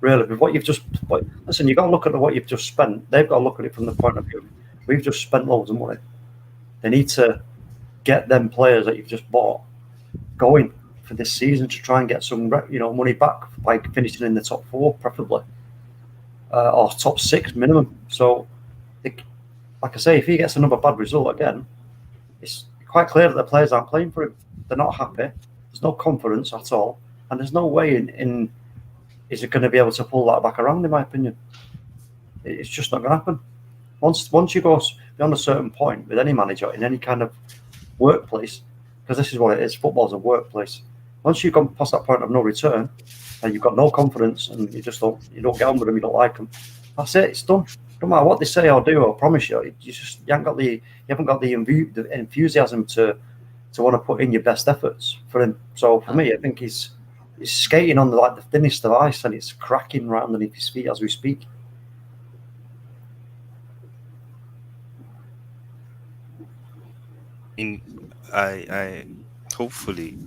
Really, with what you've just listen, you've got to look at what you've just spent. They've got to look at it from the point of view, we've just spent loads of money. They need to get them players that you've just bought going for this season to try and get some, money back by finishing in the top 4, preferably, or top 6 minimum. So, like I say, if he gets another bad result again, it's quite clear that the players aren't playing for him. They're not happy. There's no confidence at all, and there's no way in is it going to be able to pull that back around. In my opinion, it's just not going to happen. Once you go beyond a certain point with any manager in any kind of workplace, because this is what it is. Football's a workplace. Once you've gone past that point of no return, and you've got no confidence, and you don't get on with them, you don't like them. That's it. It's done. No matter what they say or do or promise you, you haven't got the enthusiasm to want to put in your best efforts for him. So for me, I think he's skating on the thinnest of ice, and it's cracking right underneath his feet as we speak. I hopefully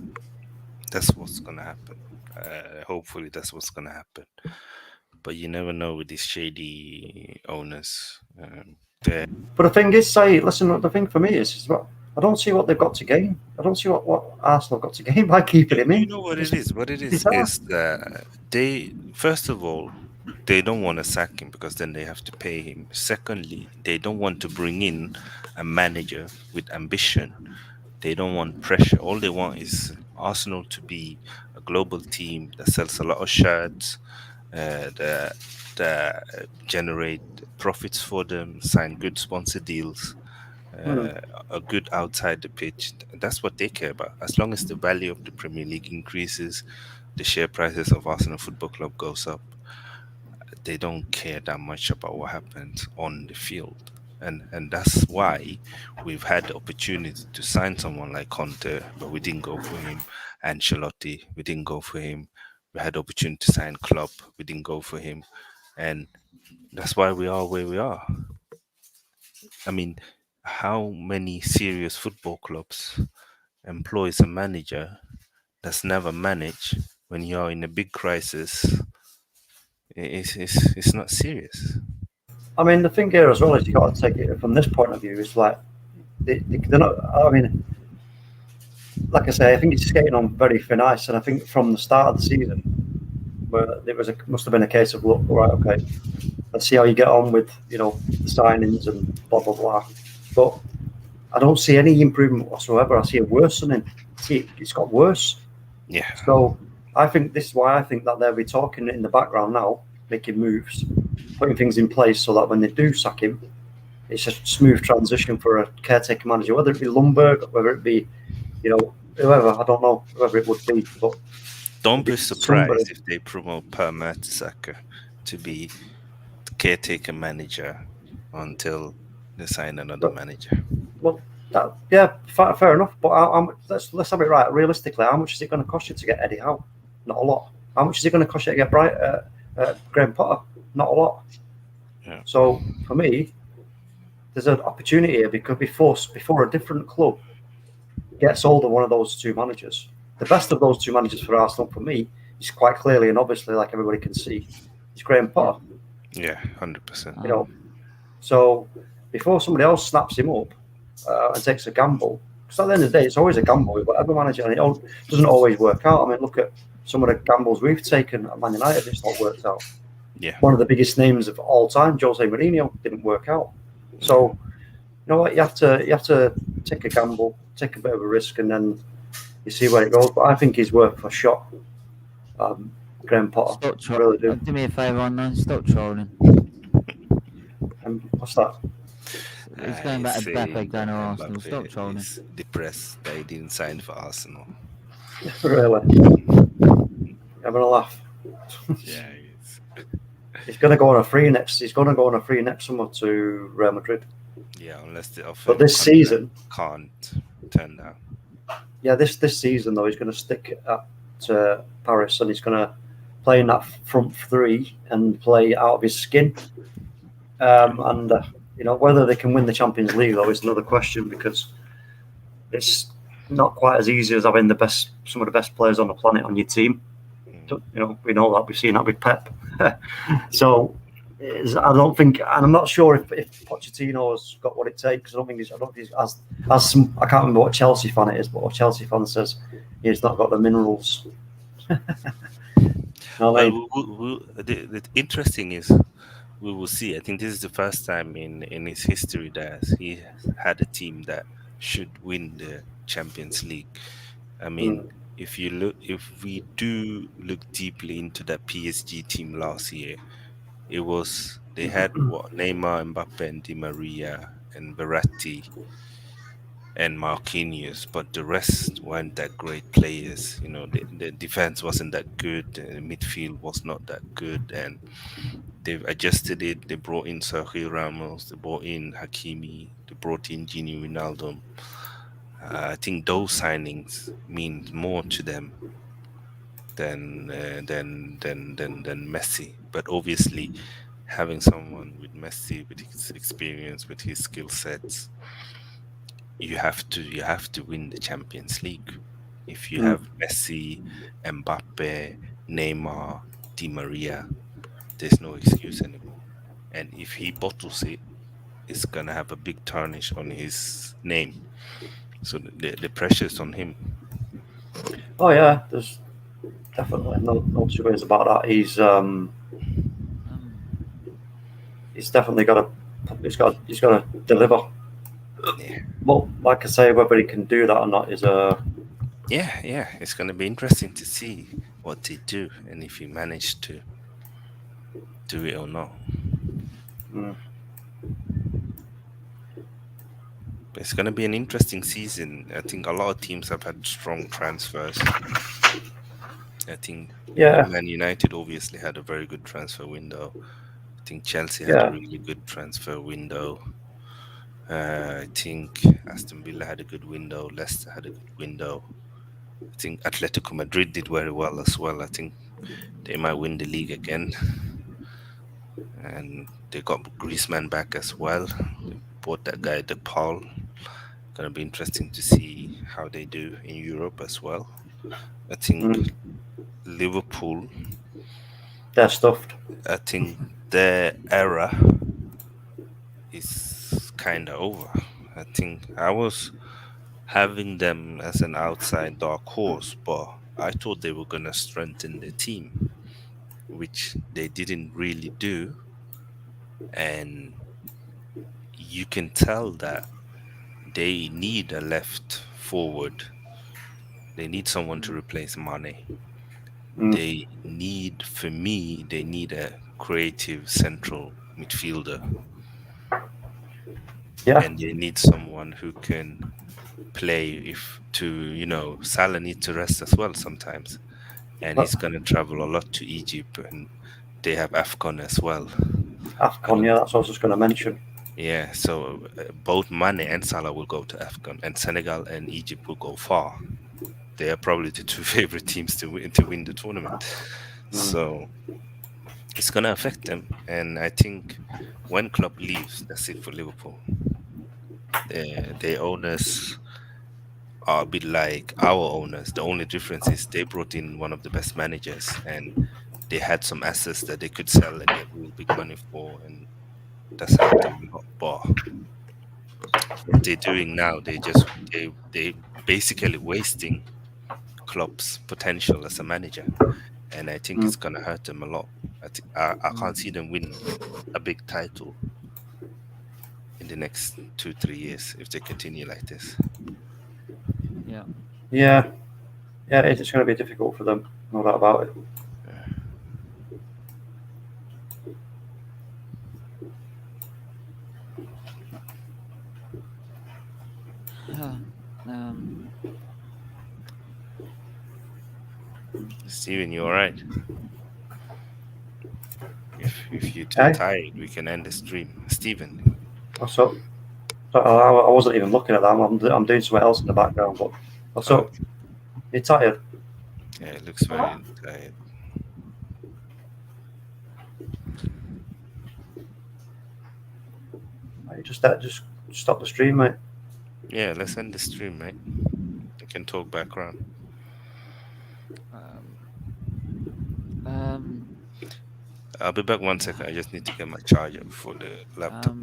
that's what's gonna happen. But you never know with these shady owners. But the thing is, the thing for me is I don't see what they've got to gain. I don't see what Arsenal got to gain by keeping him in. You know what it is? What it is that they, first of all, they don't want to sack him because then they have to pay him. Secondly, they don't want to bring in a manager with ambition. They don't want pressure. All they want is Arsenal to be a global team that sells a lot of shirts, that generate profits for them, sign good sponsor deals, a good outside the pitch. That's what they care about. As long as the value of the Premier League increases, the share prices of Arsenal Football Club goes up, they don't care that much about what happens on the field. And that's why we've had the opportunity to sign someone like Conte, but we didn't go for him. Ancelotti, we didn't go for him. We had the opportunity to sign Klopp, we didn't go for him. And that's why we are where we are. I mean, how many serious football clubs employs a manager that's never managed when you're in a big crisis? It's not serious. I mean, the thing here as well is you got to take it from this point of view. It's like they're not. I mean, like I say, I think it's skating on very thin ice, and I think from the start of the season, where must have been a case of, look, all right, okay, let's see how you get on with the signings and blah blah blah. But I don't see any improvement whatsoever. I see a worsening. It's got worse. Yeah. So I think this is why I think that they'll be talking in the background now, making moves, putting things in place so that when they do sack him, it's a smooth transition for a caretaker manager, whether it be Lundberg, whether it be, whoever, I don't know, whoever it would be. But don't be surprised if they promote Per Mertesacker to be the caretaker manager until they sign another manager. Well, fair enough. But let's have it right. Realistically, how much is it going to cost you to get Eddie Howe? Not a lot. How much is it going to cost you to get Graham Potter? Not a lot. Yeah. So for me, there's an opportunity here because before a different club gets hold of one of those two managers, the best of those two managers for Arsenal, for me, is quite clearly and obviously, like everybody can see, is Graham Potter. Yeah, 100%. You know, so before somebody else snaps him up and takes a gamble, because at the end of the day, it's always a gamble with whatever manager, and it doesn't always work out. I mean, look at some of the gambles we've taken at Man United; it's not worked out. Yeah. One of the biggest names of all time, Jose Mourinho, didn't work out. So, you know what? You have to take a gamble, take a bit of a risk, and then you see where it goes. But I think he's worth a shot. Graham Potter. Stop really do. Do me a favour on that. Stop trolling. What's that? He's going back to Mbappe going to Arsenal. Stop trolling. He's depressed that he didn't sign for Arsenal. Really? Having a laugh. Yeah, he's going to go on a free next. He's going to go on a free next summer to Real Madrid. Yeah, unless the offer. But this season can't turn down. Yeah, this season though, he's going to stick at Paris, and he's going to play in that front three and play out of his skin. And you know, whether they can win the Champions League though is another question, because it's not quite as easy as having some of the best players on the planet on your team. You know, we know that, we've seen that with Pep. So I don't think, and I'm not sure if Pochettino's got what it takes. I don't think he's as some, I can't remember what Chelsea fan it is, but a Chelsea fan says he's not got the minerals. The interesting is, we will see. I think this is the first time in his history that he had a team that should win the Champions League. I mean, if we do look deeply into that PSG team last year, they had Neymar, Mbappe, and Di Maria, and Verratti, and Marquinhos, but the rest weren't that great players. You know, the defense wasn't that good, the midfield was not that good, and they've adjusted it. They brought in Sergio Ramos, they brought in Hakimi, they brought in Gini Wijnaldum. I think those signings mean more to them than Messi. But obviously, having someone with Messi, with his experience, with his skill sets, you have to win the Champions League. If you have Messi, Mbappe, Neymar, Di Maria, there's no excuse anymore. And if he bottles it, it's gonna have a big tarnish on his name. So the pressure's on him. Oh yeah, there's definitely no two ways about that. He's definitely got to deliver. Yeah. Well, like I say, whether he can do that or not is yeah. It's gonna be interesting to see what they do and if he managed to do it or not. But it's gonna be an interesting season. I think a lot of teams have had strong transfers. I think Man United obviously had a very good transfer window. I think Chelsea had a really good transfer window. I think Aston Villa had a good window. Leicester had a good window. I think Atletico Madrid did very well as well. I think they might win the league again. And they got Griezmann back as well. They bought that guy, De Paul. Gonna be interesting to see how they do in Europe as well. I think Liverpool, they're stuffed. I think their era is kind of over. I think I was having them as an outside dark horse, but I thought they were gonna strengthen the team, which they didn't really do. And you can tell that they need a left forward. They need someone to replace Mane. They need a creative central midfielder. Yeah. And they need someone who can play Salah needs to rest as well sometimes. And he's going to travel a lot to Egypt, and they have AFCON as well. AFCON, that's what I was just going to mention. Yeah, so both Mane and Salah will go to AFCON, and Senegal and Egypt will go far. They are probably the two favorite teams to win the tournament. So it's going to affect them. And I think when Klopp leaves, that's it for Liverpool. Their owners are a bit like our owners. The only difference is they brought in one of the best managers, and they had some assets that they could sell and get real big money for, and that's helped them a lot. But what they're doing now, they basically wasting Klopp's potential as a manager, and I think it's gonna hurt them a lot. I can't see them win a big title in the next 2-3 years if they continue like this. Yeah, it's going to be difficult for them, no doubt about it. Steven, you all right? If you're too tired, we can end the stream. Steven. What's up? I wasn't even looking at that. I'm doing something else in the background. But what's up? You're tired? Yeah, it looks very tired. Just stop the stream, mate. Yeah, let's end the stream, mate. We can talk background. I'll be back 1 second. I just need to get my charger for the laptop.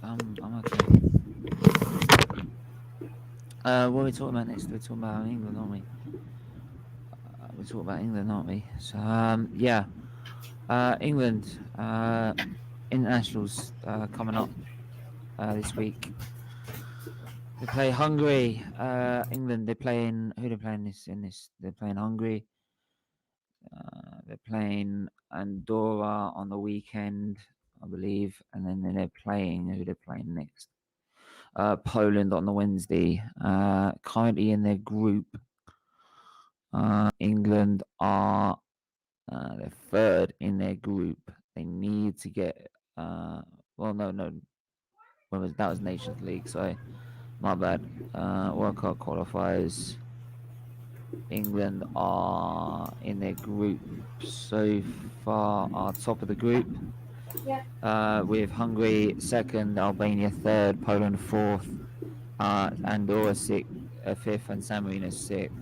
I'm okay. What are we talking about next? We're talking about England, aren't we? We're talking about England, aren't we? So, England internationals coming up this week. They play Hungary. England. They're playing. Who they're playing this? They're playing Hungary. They're playing Andorra on the weekend, I believe, and then they're playing. Who they're playing next? Poland on the Wednesday. Currently in their group. England are they're third in their group. They need to get. No. That was Nations League. Sorry, my bad. World Cup qualifiers. England are in their group so far, are top of the group. With Hungary second, Albania third, Poland fourth, Andorra fifth, and San Marino sixth.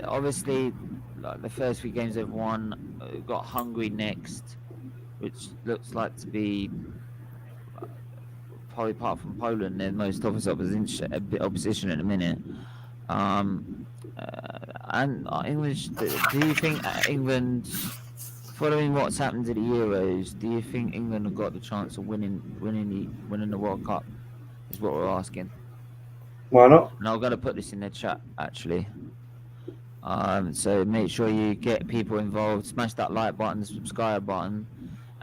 Obviously, like the first 3 games they've won. We've got Hungary next, which looks like to be probably apart from Poland, their most obvious opposition at the minute. And English. Do you think England, following what's happened to the Euros, do you think England have got the chance of winning the World Cup? Is what we're asking. Why not? And I'm going to put this in the chat actually. So make sure you get people involved. Smash that like button, subscribe button,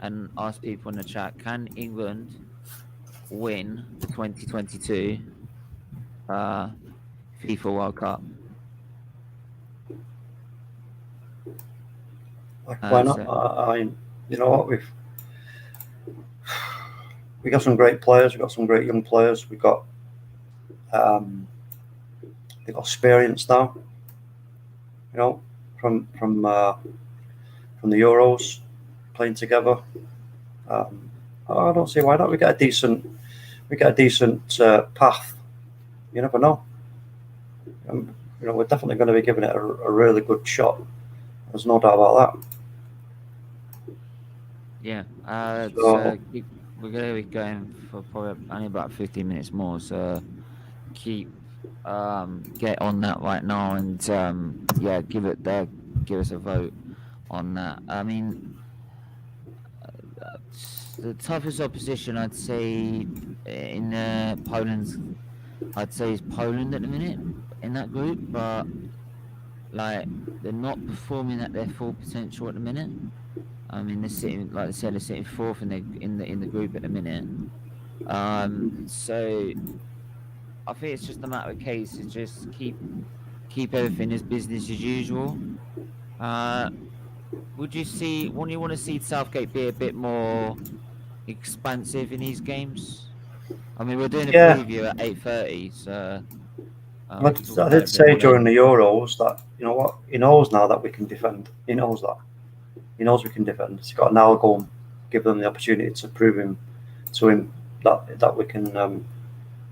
and ask people in the chat: can England win the 2022 FIFA World Cup? Why not? You know what, we got some great players. We got some great young players. We got they got experience now. You know, from the Euros, playing together. I don't see why not. We get a decent path. You never know. You know, we're definitely going to be giving it a really good shot. There's no doubt about that. Yeah. So we're going to be going for probably only about 15 minutes more. So keep get on that right now, and give us a vote on that. I mean, the toughest opposition I'd say in Poland's, I'd say is Poland at the minute in that group, but like they're not performing at their full potential at the minute. I mean, they're sitting, like I said, they're sitting fourth in the group at the minute. So I think it's just a matter of case is just keep everything as business as usual. Wouldn't you want to see Southgate be a bit more expansive in these games? I mean, we're doing a preview at 8:30, so. I did say during the Euros that, you know what, he knows now that we can defend. He knows that. He knows we can defend. He's got to now go and give them the opportunity to prove to him, that we can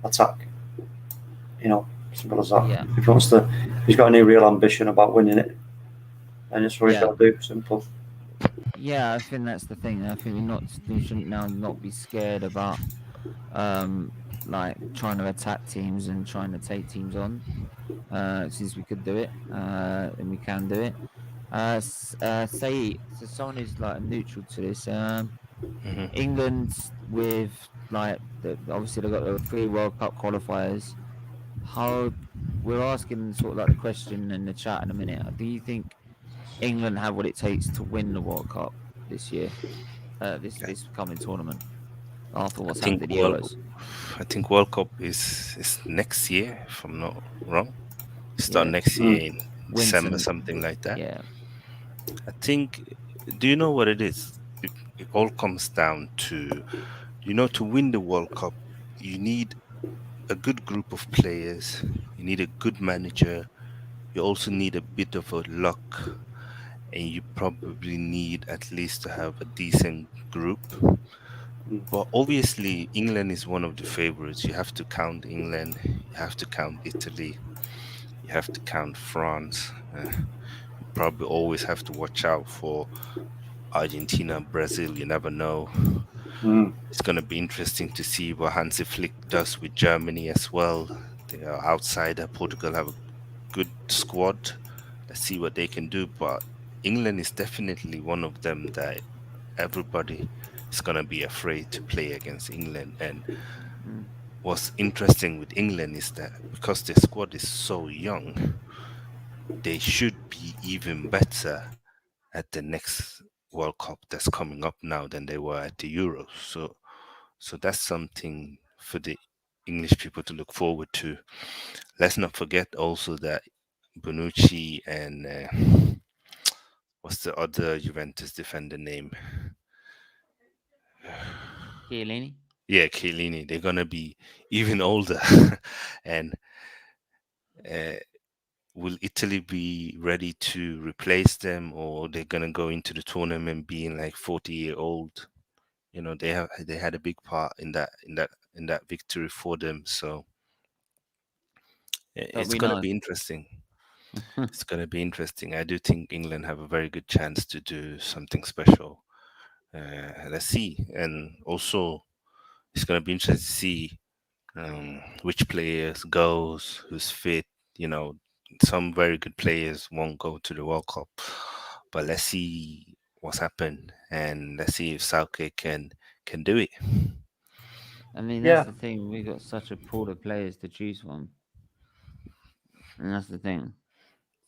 attack. You know, simple as that. Yeah. If he wants to, he's got any real ambition about winning it, and it's what he's got to do. Simple. Yeah, I think that's the thing. I think we shouldn't now not be scared about like trying to attack teams and trying to take teams on. Since we could do it, and we can do it. Say so someone who's like neutral to this. England with like obviously they've got the 3 World Cup qualifiers. How we're asking sort of like the question in the chat in a minute. Do you think England have what it takes to win the World Cup this year? This coming tournament after what's happened at the Euros. I think World Cup is next year, if I'm not wrong. Start next year in December, something like that. Yeah. I think. Do you know what it is? It all comes down to, to win the World Cup, you need a good group of players. You need a good manager. You also need a bit of a luck, and you probably need at least to have a decent group. But obviously, England is one of the favorites. You have to count England. You have to count Italy. You have to count France. You probably always have to watch out for Argentina, Brazil. You never know. It's going to be interesting to see what Hansi Flick does with Germany as well. They are outsider. Portugal have a good squad. Let's see what they can do. But England is definitely one of them that everybody is going to be afraid to play against England. And what's interesting with England is that because their squad is so young, they should be even better at the next World Cup that's coming up now than they were at the Euros. So that's something for the English people to look forward to. Let's not forget also that Bonucci and what's the other Juventus defender name? Chiellini? Yeah, Chiellini. They're going to be even older. And will Italy be ready to replace them, or they're going to go into the tournament being like 40-year-old? They had a big part in that victory for them. So it's going to be interesting. It's going to be interesting. I do think England have a very good chance to do something special. Let's see. And also, it's going to be interesting to see which players goes, who's fit. Some very good players won't go to the World Cup, but let's see what's happened, and let's see if Southgate can do it. I mean, that's the thing. We've got such a pool of players to choose from, and that's the thing.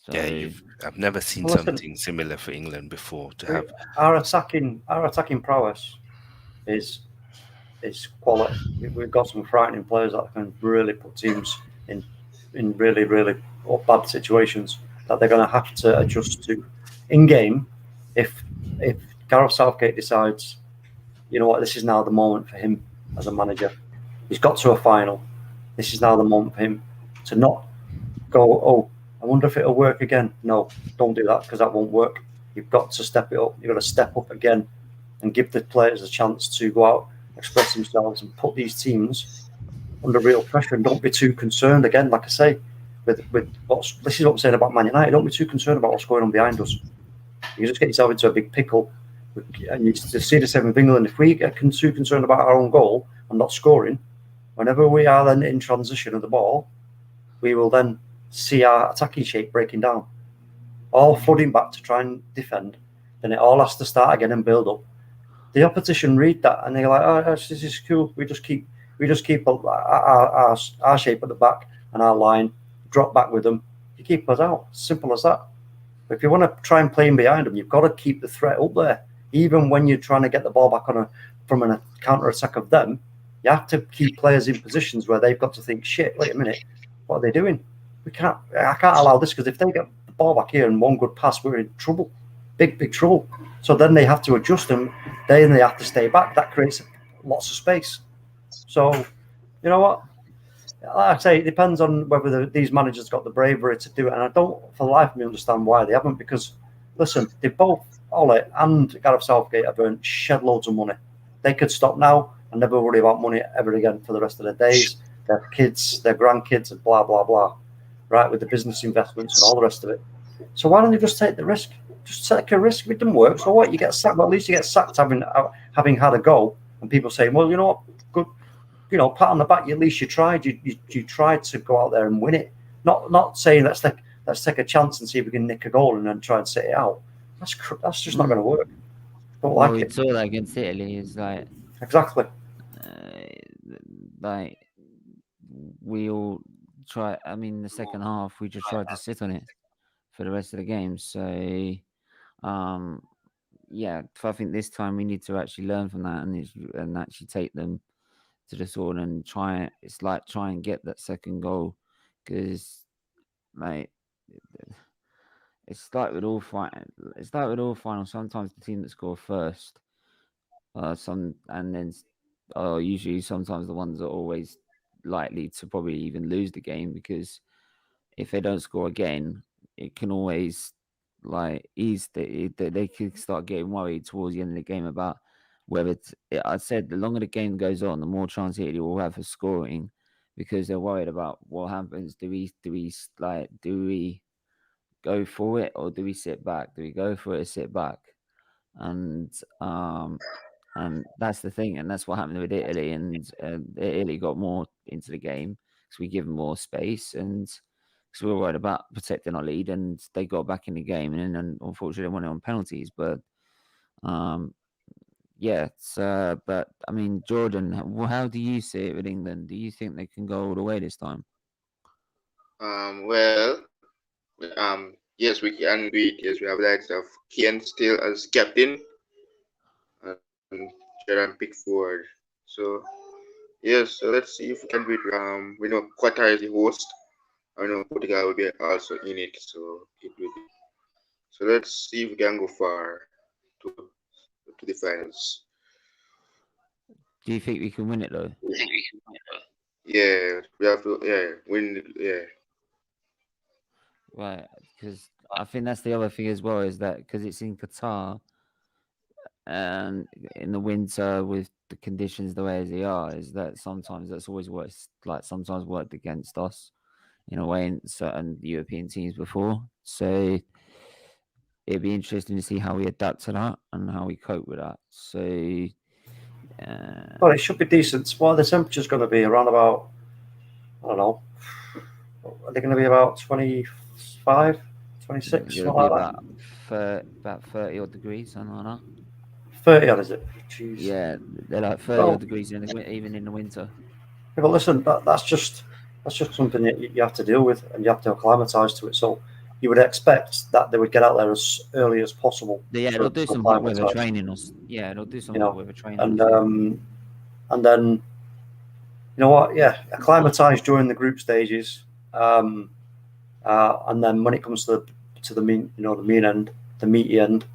So, yeah, I've never seen something similar for England before. To have our attacking prowess is quality. We've got some frightening players that can really put teams in really, really bad situations that they're going to have to adjust to in game. If Gareth Southgate decides, you know what, this is now the moment for him as a manager. He's got to a final. This is now the moment for him to not go, oh, I wonder if it'll work again. No, don't do that, because that won't work. You've got to step it up. You've got to step up again and give the players a chance to go out, express themselves, and put these teams under real pressure. And don't be too concerned, again, like I say, with this is what I'm saying about Man United. Don't be too concerned about what's going on behind us. You just get yourself into a big pickle. And you see the same with England. If we get too concerned about our own goal and not scoring, whenever we are then in transition of the ball, we will then see our attacking shape breaking down, all flooding back to try and defend. Then it all has to start again and build up. The opposition read that and they're like, "Oh, this is cool. We just keep our shape at the back and our line, drop back with them. You keep us out. Simple as that." But if you want to try and play in behind them, you've got to keep the threat up there. Even when you're trying to get the ball back from a counter attack of them, you have to keep players in positions where they've got to think, "Shit, wait a minute, what are they doing? I can't allow this, because if they get the ball back here and one good pass, we're in trouble, big trouble." So then they have to adjust them. Then they have to stay back. That creates lots of space. So, you know what? Like I say, it depends on whether these managers got the bravery to do it. And I don't, for the life of me, understand why they haven't. Because, listen, they both, Ole and Gareth Southgate, have earned shed loads of money. They could stop now and never worry about money ever again for the rest of their days, their kids, their grandkids, and blah, blah, blah, right, with the business investments and all the rest of it. So why don't you just take the risk? Just take a risk. If it doesn't work, so what? You get sacked. Well, at least you get sacked having had a go, and people say, well, you know what, good, you know, pat on the back. At least you tried. You tried to go out there and win it. Not saying let's take a chance and see if we can nick a goal and then try and sit it out. That's just not going to work. Don't like it. We saw that against Italy. Is like exactly like we all try. I mean, the second half we just tried to sit on it for the rest of the game. So, yeah, I think this time we need to actually learn from that and actually take them to the sword and try. It's like try and get that second goal, because like it's like with all finals. Sometimes the team that score first, usually sometimes the ones that are always likely to probably even lose the game, because if they don't score again, it can always like they could start getting worried towards the end of the game about whether I said the longer the game goes on, the more chance Italy will have for scoring, because they're worried about what happens. Do we go for it, or do we sit back? Do we go for it or sit back? And that's the thing, and that's what happened with Italy. And Italy got more into the game because we give them more space, and because we were worried about protecting our lead, and they got back in the game, and then unfortunately they won it on penalties. But yeah, but I mean, Jordan, how do you see it with England? Do you think they can go all the way this time? Well, yes, we can do it. Yes, we have likes of Keane still as captain and Gerard Pickford. So yes, so let's see if we can do it. We know Qatar is the host. I know Portugal will be also in it, so it will be. So let's see if we can go far to the finals. Do you think we can win it though? Yeah, we have to. Yeah, win. Yeah. Right, because I think that's the other thing as well, is that because it's in Qatar and in the winter with the conditions the way as they are, is that sometimes that's always sometimes worked against us in a way in certain European teams before. So it'd be interesting to see how we adapt to that and how we cope with that. So well, it should be decent. Well, the temperature's going to be around about, I don't know, are they going to be about 25, 26? It'll be about 30 odd degrees, something like that. 30 odd, is it? Jeez. Yeah, they're like 30 odd degrees even in the winter. Yeah, but listen, that's just something that you have to deal with, and you have to acclimatise to it. So you would expect that they would get out there as early as possible. Yeah, they'll do some hot weather training. They'll do some hot weather training. And then, you know what? Yeah, acclimatise during the group stages, and then when it comes to the mean end, the meaty end,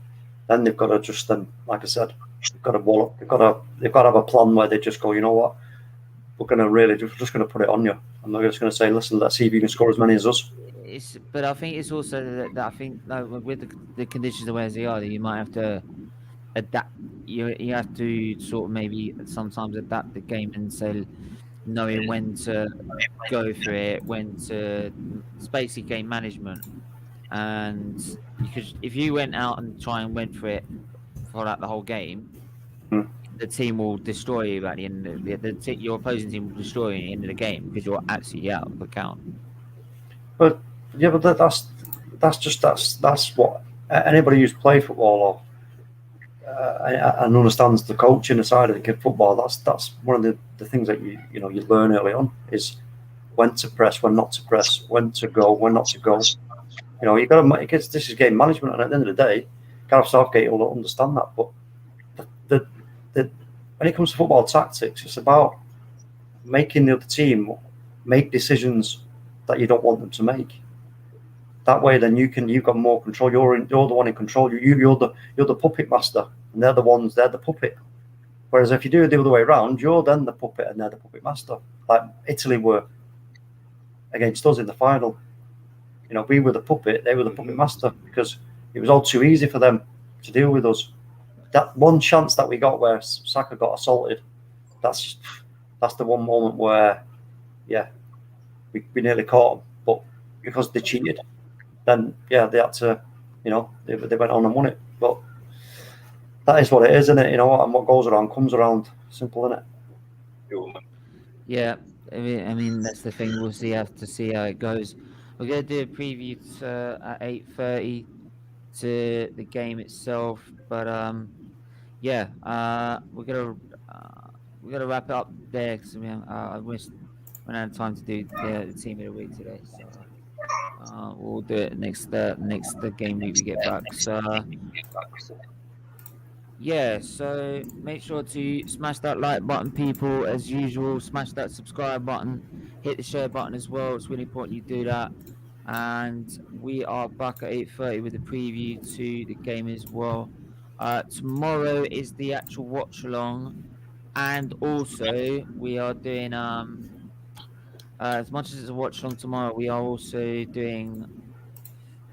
then they've got to just them. Like I said, they've got to have a plan where they just go, you know what, we're going to really just going to put it on you. I'm not just going to say, listen, let's see if you can score as many as us. But I think it's also that I think with the conditions the way as they are, that you might have to adapt. You have to sort of maybe sometimes adapt the game and say, knowing when to go for it, it's basically game management. And because if you went out and went for it for the whole game, the team will destroy you at the end. Your opposing team will destroy you at the end of the game because you're absolutely out of the count. But yeah, but that's what anybody who's played football or and understands the coaching side of the football. That's one of the things that you learn early on is when to press, when not to press, when to go, when not to go. You got to make it. This is game management, and at the end of the day, Gareth Southgate will understand that. But when it comes to football tactics, it's about making the other team make decisions that you don't want them to make. That way, then you've got more control. You're the one in control. You're the puppet master, and they're the puppet. Whereas if you do it the other way around, you're then the puppet and they're the puppet master. Like Italy were against us in the final. We were the puppet, they were the puppet master, because it was all too easy for them to deal with us. That one chance that we got where Saka got assaulted, that's the one moment where, yeah, we nearly caught them, but because they cheated, then yeah, they had to, you know, they went on and won it. But that is what it is, isn't it? You know, and what goes around comes around. Simple, isn't it? Yeah, I mean that's the thing. We'll have to see how it goes. We're gonna do a preview at 8:30 to the game itself, but yeah, we're gonna wrap it up there because I wish we had time to do the team of the week today, so we'll do it next game week we get back. So yeah, so make sure to smash that like button, people, as usual. Smash that subscribe button, hit the share button as well. It's really important you do that. And we are back at 8:30 with a preview to the game as well. Tomorrow is the actual watch along, and also we are doing as much as it's a watch along tomorrow, we are also doing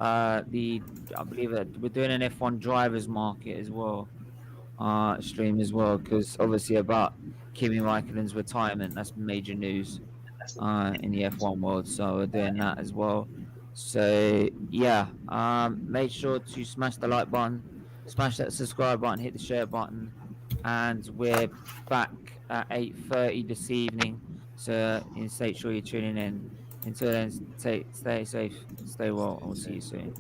I believe that we're doing an F1 drivers market as well. Stream as well, because obviously about Kimi Raikkonen's retirement, that's major news in the F1 world. So we're doing that as well. So yeah, make sure to smash the like button, smash that subscribe button, hit the share button, and we're back at 8:30 this evening. So make sure you're tuning in. Until then, stay safe, stay well, and we'll see you soon.